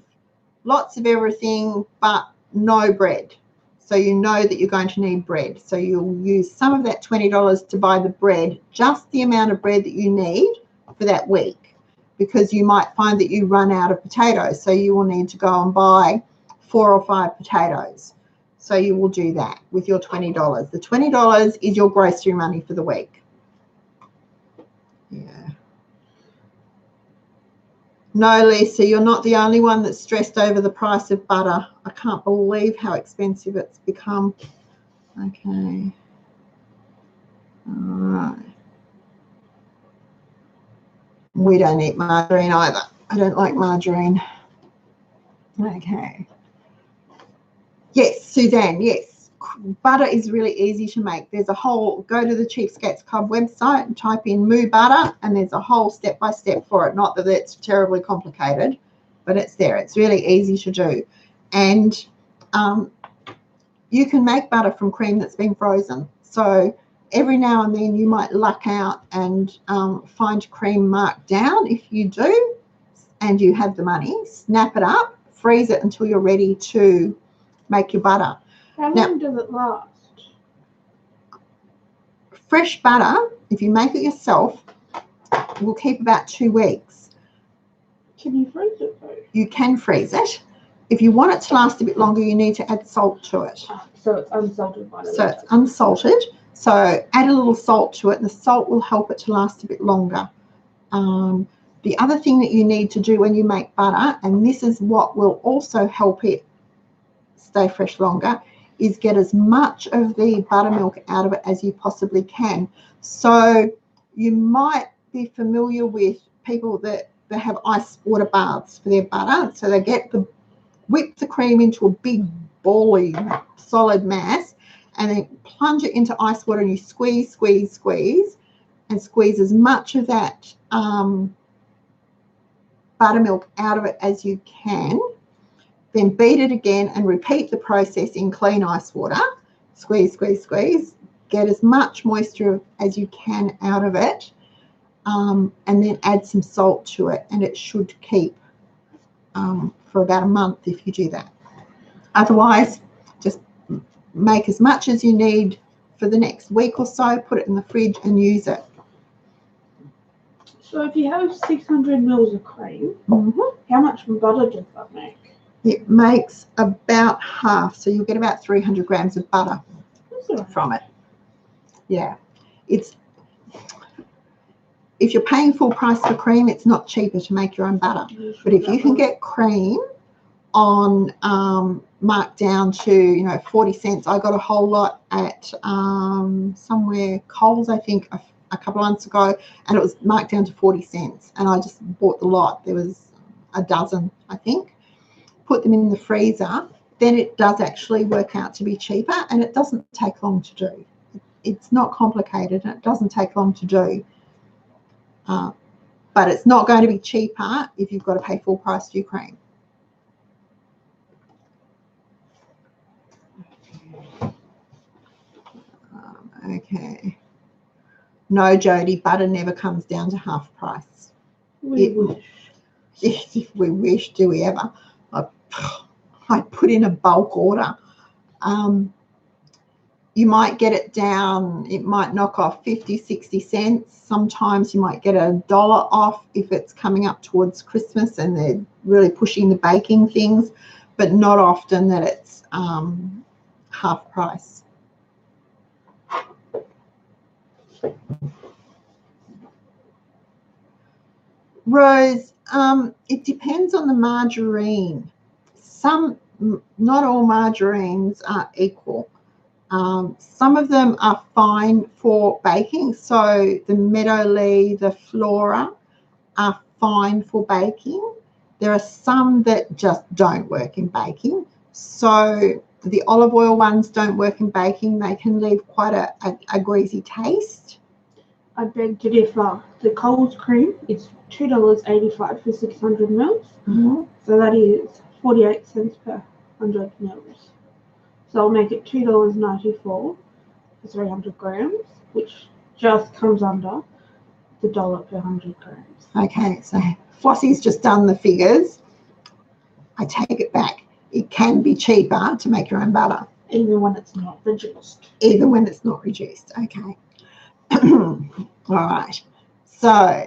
Speaker 1: lots of everything but no bread. So you know that you're going to need bread. So you'll use some of that $20 to buy the bread, just the amount of bread that you need for that week. because you might find that you run out of potatoes. So you will need to go and buy 4 or 5 potatoes. So you will do that with your $20. The $20 is your grocery money for the week. Yeah. No, Lisa, you're not the only one that's stressed over the price of butter. I can't believe how expensive it's become. Okay. All right. We don't eat margarine either. I don't like margarine. Okay. Yes, Suzanne, yes. Butter is really easy to make. There's a whole, go to the Cheapskates Club website and type in moo butter, and there's a whole step-by-step for it. Not that it's terribly complicated, but it's there. It's really easy to do. And you can make butter from cream that's been frozen. So every now and then you might luck out and find cream marked down. If you do and you have the money, snap it up, freeze it until you're ready to make your butter.
Speaker 2: How long does it last?
Speaker 1: Fresh butter, if you make it yourself, will keep about 2 weeks.
Speaker 2: Can you freeze it though?
Speaker 1: You can freeze it. If you want it to last a bit longer, you need to add salt to it.
Speaker 2: So it's unsalted butter.
Speaker 1: So it's unsalted. So add a little salt to it, and the salt will help it to last a bit longer. The other thing that you need to do when you make butter, and this is what will also help it stay fresh longer, is get as much of the buttermilk out of it as you possibly can. So you might be familiar with people that have ice water baths for their butter. So they whip the cream into a big bally solid mass, and then plunge it into ice water, and you squeeze, squeeze, squeeze, and squeeze as much of that buttermilk out of it as you can. Then beat it again and repeat the process in clean ice water. Squeeze, squeeze, squeeze. Get as much moisture as you can out of it, and then add some salt to it, and it should keep for about a month if you do that. Otherwise, just make as much as you need for the next week or so, put it in the fridge and use it.
Speaker 2: So if you have 600 mils of cream, how much butter does that make?
Speaker 1: It makes about half, so you'll get about 300 grams of butter from it. Yeah, if you're paying full price for cream, it's not cheaper to make your own butter. But if you can get cream on marked down to 40 cents, I got a whole lot at somewhere Coles, I think, a couple of months ago, and it was marked down to 40 cents, and I just bought the lot. There was a dozen, I think. Put them in the freezer, then it does actually work out to be cheaper, and it doesn't take long to do. It's not complicated, and it doesn't take long to do. But it's not going to be cheaper if you've got to pay full price for your cream. Okay. No, Jody, butter never comes down to half price.
Speaker 2: We wish.
Speaker 1: Yes, if we wish, do we ever? I put in a bulk order. You might get it down, it might knock off 50, 60 cents. Sometimes you might get $1 off if it's coming up towards Christmas and they're really pushing the baking things, but not often that it's half price. Rose, it depends on the margarine. Not all margarines are equal. Some of them are fine for baking. So the Meadowlee, the Flora are fine for baking. There are some that just don't work in baking. So the olive oil ones don't work in baking. They can leave quite a greasy taste.
Speaker 2: I beg to differ. The Coles cream is $2.85 for 600 mils. So that is 48 cents per 100 mils. So I'll make it $2.94 for 300 grams, which just comes under the $1 per 100 grams.
Speaker 1: Okay, so Flossie's just done the figures. I take it back. It can be cheaper to make your own butter.
Speaker 2: Even when it's not reduced.
Speaker 1: Even when it's not reduced. Okay. All right. So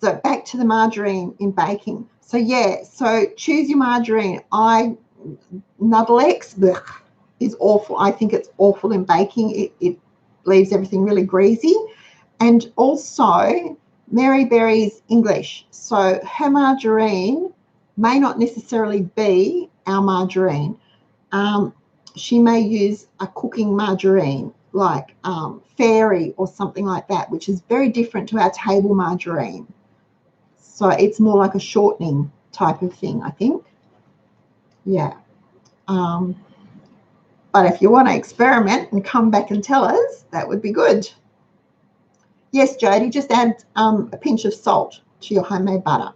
Speaker 1: So back to the margarine in baking. So yeah, so choose your margarine. Nuttlex is awful. I think it's awful in baking. It leaves everything really greasy. And also Mary Berry's English. So her margarine may not necessarily be our margarine. She may use a cooking margarine like Fairy or something like that, which is very different to our table margarine. So it's more like a shortening type of thing, I think. Yeah. But if you want to experiment and come back and tell us, that would be good. Yes, Jodie, just add a pinch of salt to your homemade butter.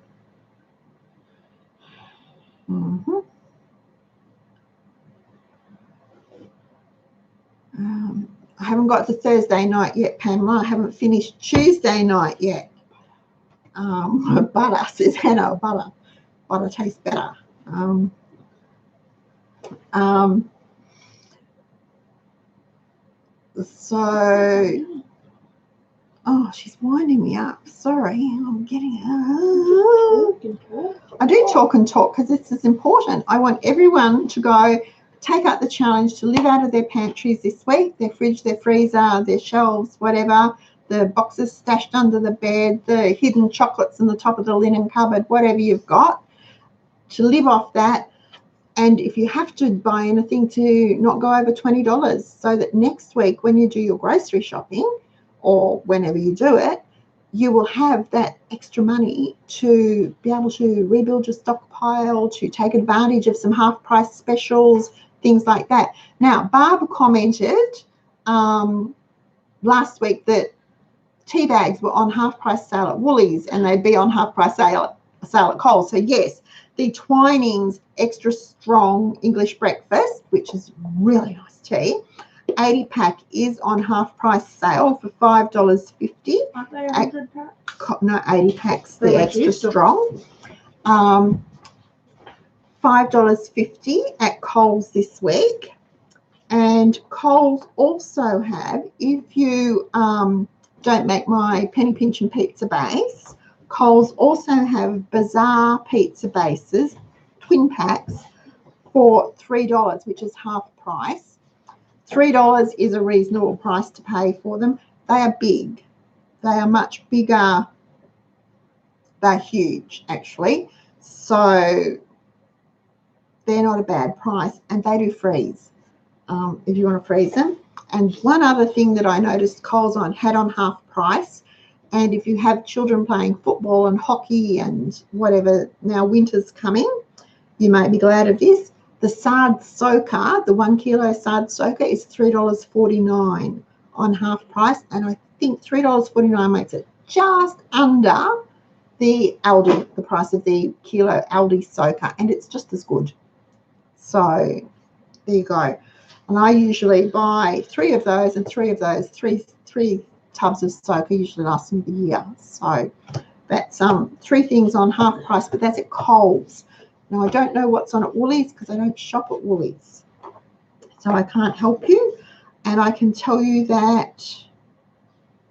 Speaker 1: I haven't got to Thursday night yet, Pamela. I haven't finished Tuesday night yet. Butter, says Hannah, butter. Butter tastes better. Oh, she's winding me up. Sorry, I'm getting I do talk and talk because this is important. I want everyone to go take up the challenge to live out of their pantries this week, their fridge, their freezer, their shelves, whatever, the boxes stashed under the bed, the hidden chocolates in the top of the linen cupboard, whatever you've got, to live off that. And if you have to buy anything, to not go over $20, so that next week when you do your grocery shopping or whenever you do it, you will have that extra money to be able to rebuild your stockpile, to take advantage of some half-price specials, things like that. Now, Barb commented last week that tea bags were on half-price sale at Woolies and they'd be on half-price sale at Coles. So, yes, the Twinings Extra Strong English Breakfast, which is really nice tea, 80 pack is on half price sale for $5.50.
Speaker 2: Aren't they 100 packs?
Speaker 1: No, 80 packs, the extra strong. $5.50 at Coles this week. And Coles also have, if you don't make my penny pinch and pizza base, Coles also have Bazaar pizza bases, twin packs, for $3, which is half price. $3 is a reasonable price to pay for them. They are big. They are much bigger. They're huge, actually. So they're not a bad price, and they do freeze if you want to freeze them. And one other thing that I noticed Coles had on half price, and if you have children playing football and hockey and whatever, now winter's coming, you might be glad of this. The sard soaker, the 1 kilo sard soaker, is $3.49 on half price, and I think $3.49 makes it just under the Aldi, the price of the kilo Aldi soaker, and it's just as good. So there you go. And I usually buy 3 of those and 3 of those. Three tubs of soaker usually last me the year. So that's 3 things on half price, but that's at Coles. Now, I don't know what's on at Woolies because I don't shop at Woolies. So I can't help you. And I can tell you that,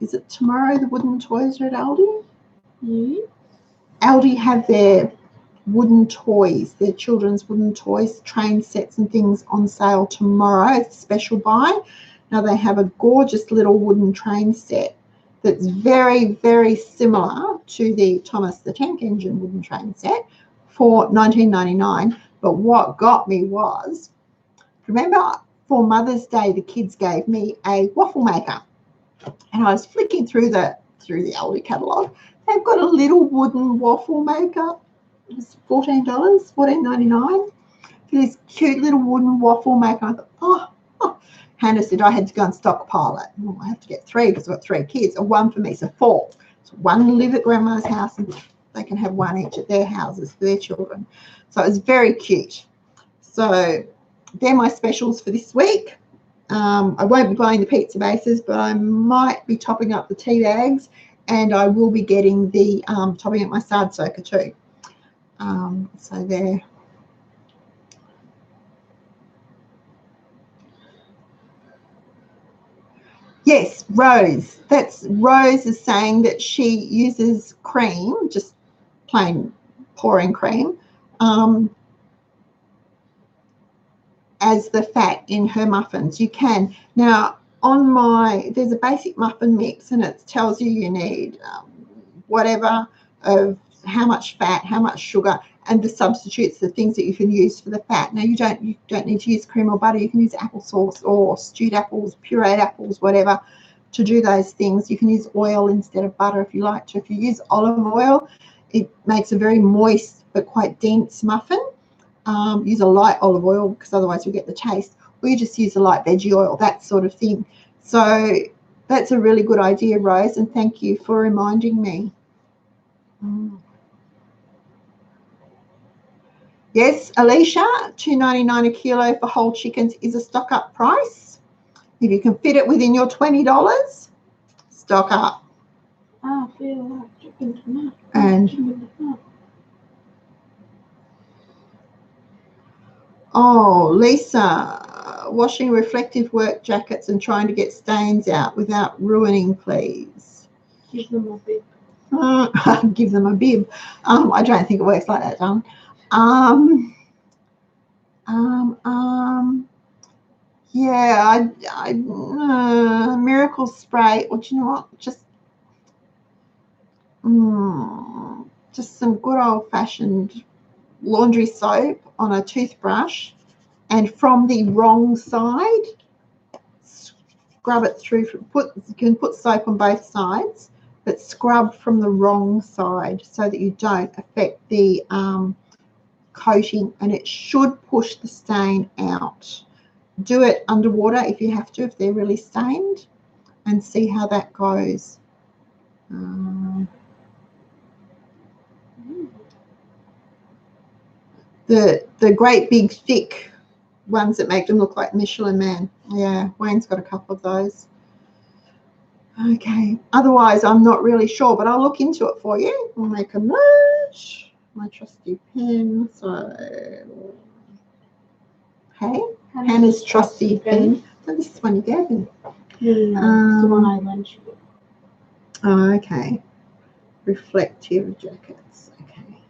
Speaker 1: is it tomorrow the wooden toys are at Aldi?
Speaker 2: Yeah.
Speaker 1: Aldi have their wooden toys, their children's wooden toys, train sets and things on sale tomorrow. It's a special buy. Now, they have a gorgeous little wooden train set that's very, very similar to the Thomas the Tank Engine wooden train set for $19.99. But what got me was, remember for Mother's Day, the kids gave me a waffle maker. And I was flicking through the Aldi catalogue. They've got a little wooden waffle maker. It was $14, $14.99 for this cute little wooden waffle maker. I thought, oh. Hannah said I had to go and stockpile it. Oh, I have to get 3 because I've got 3 kids, and 1 for me, so 4. So 1 live at Grandma's house, and they can have 1 each at their houses for their children. So it was very cute. So they're my specials for this week. I won't be buying the pizza bases, but I might be topping up the tea bags, and I will be getting the topping up my sard soaker too. So there. Yes, Rose. That's Rose is saying that she uses cream, just plain pouring cream, as the fat in her muffins. You can. Now, on there's a basic muffin mix, and it tells you need whatever of how much fat, how much sugar, and the substitutes, the things that you can use for the fat. Now, you don't need to use cream or butter. You can use applesauce or stewed apples, pureed apples, whatever, to do those things. You can use oil instead of butter if you like to. If you use olive oil, it makes a very moist but quite dense muffin. Use a light olive oil because otherwise you'll get the taste. Or you just use a light veggie oil, that sort of thing. So that's a really good idea, Rose, and thank you for reminding me. Yes, Alicia, $2.99 a kilo for whole chickens is a stock up price. If you can fit it within your $20, stock up.
Speaker 2: I feel like chicken tonight.
Speaker 1: And oh, Lisa, washing reflective work jackets and trying to get stains out without ruining, please.
Speaker 2: Give them a bib.
Speaker 1: Give them a bib. I don't think it works like that, darling. Yeah, Miracle Spray. Well, do you know what? Just some good old-fashioned laundry soap on a toothbrush, and from the wrong side, scrub it through. You can put soap on both sides, but scrub from the wrong side so that you don't affect the coating, and it should push the stain out. Do it underwater if you have to, if they're really stained, and see how that goes. The great big thick ones that make them look like Michelin Man. Yeah, Wayne's got a couple of those. Okay, otherwise I'm not really sure, but I'll look into it for you. I'll make a note. My trusty pen. So, hey, Hannah's trusty pen. So this is one you gave me.
Speaker 2: No, the one I lent you.
Speaker 1: Oh, okay. Reflective jackets. Okay.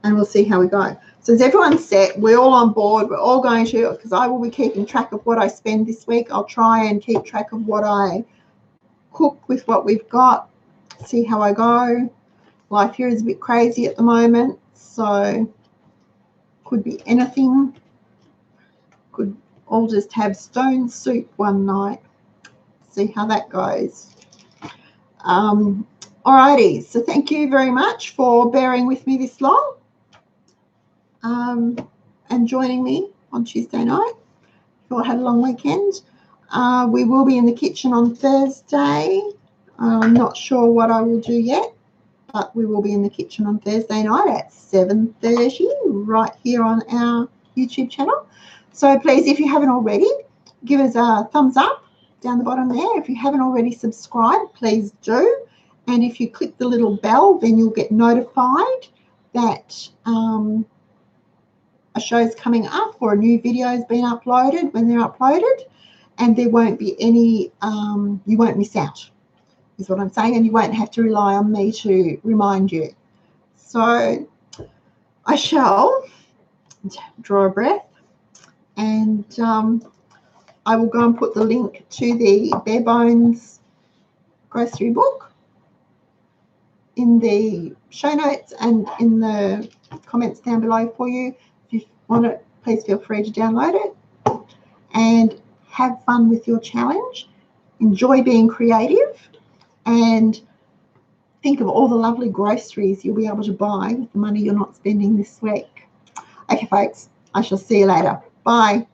Speaker 1: And we'll see how we go. So is everyone set? We're all on board. We're all going to, because I will be keeping track of what I spend this week. I'll try and keep track of what I cook with what we've got. See how I go. Life here is a bit crazy at the moment, so could be anything. Could all just have stone soup one night. See how that goes. Alrighty, so thank you very much for bearing with me this long and joining me on Tuesday night. You all had a long weekend. We will be in the kitchen on Thursday. I'm not sure what I will do yet, but we will be in the kitchen on Thursday night at 7:30 right here on our YouTube channel. So please, if you haven't already, give us a thumbs up down the bottom there. If you haven't already subscribed, please do. And if you click the little bell, then you'll get notified that a show's coming up or a new video has been uploaded when they're uploaded, and there won't be any, you won't miss out, is what I'm saying, and you won't have to rely on me to remind you. So I shall draw a breath, and I will go and put the link to the Bare Bones grocery book in the show notes and in the comments down below for you. If you want it, please feel free to download it and have fun with your challenge. Enjoy being creative and think of all the lovely groceries you'll be able to buy with the money you're not spending this week. Okay, folks, I shall see you later. Bye.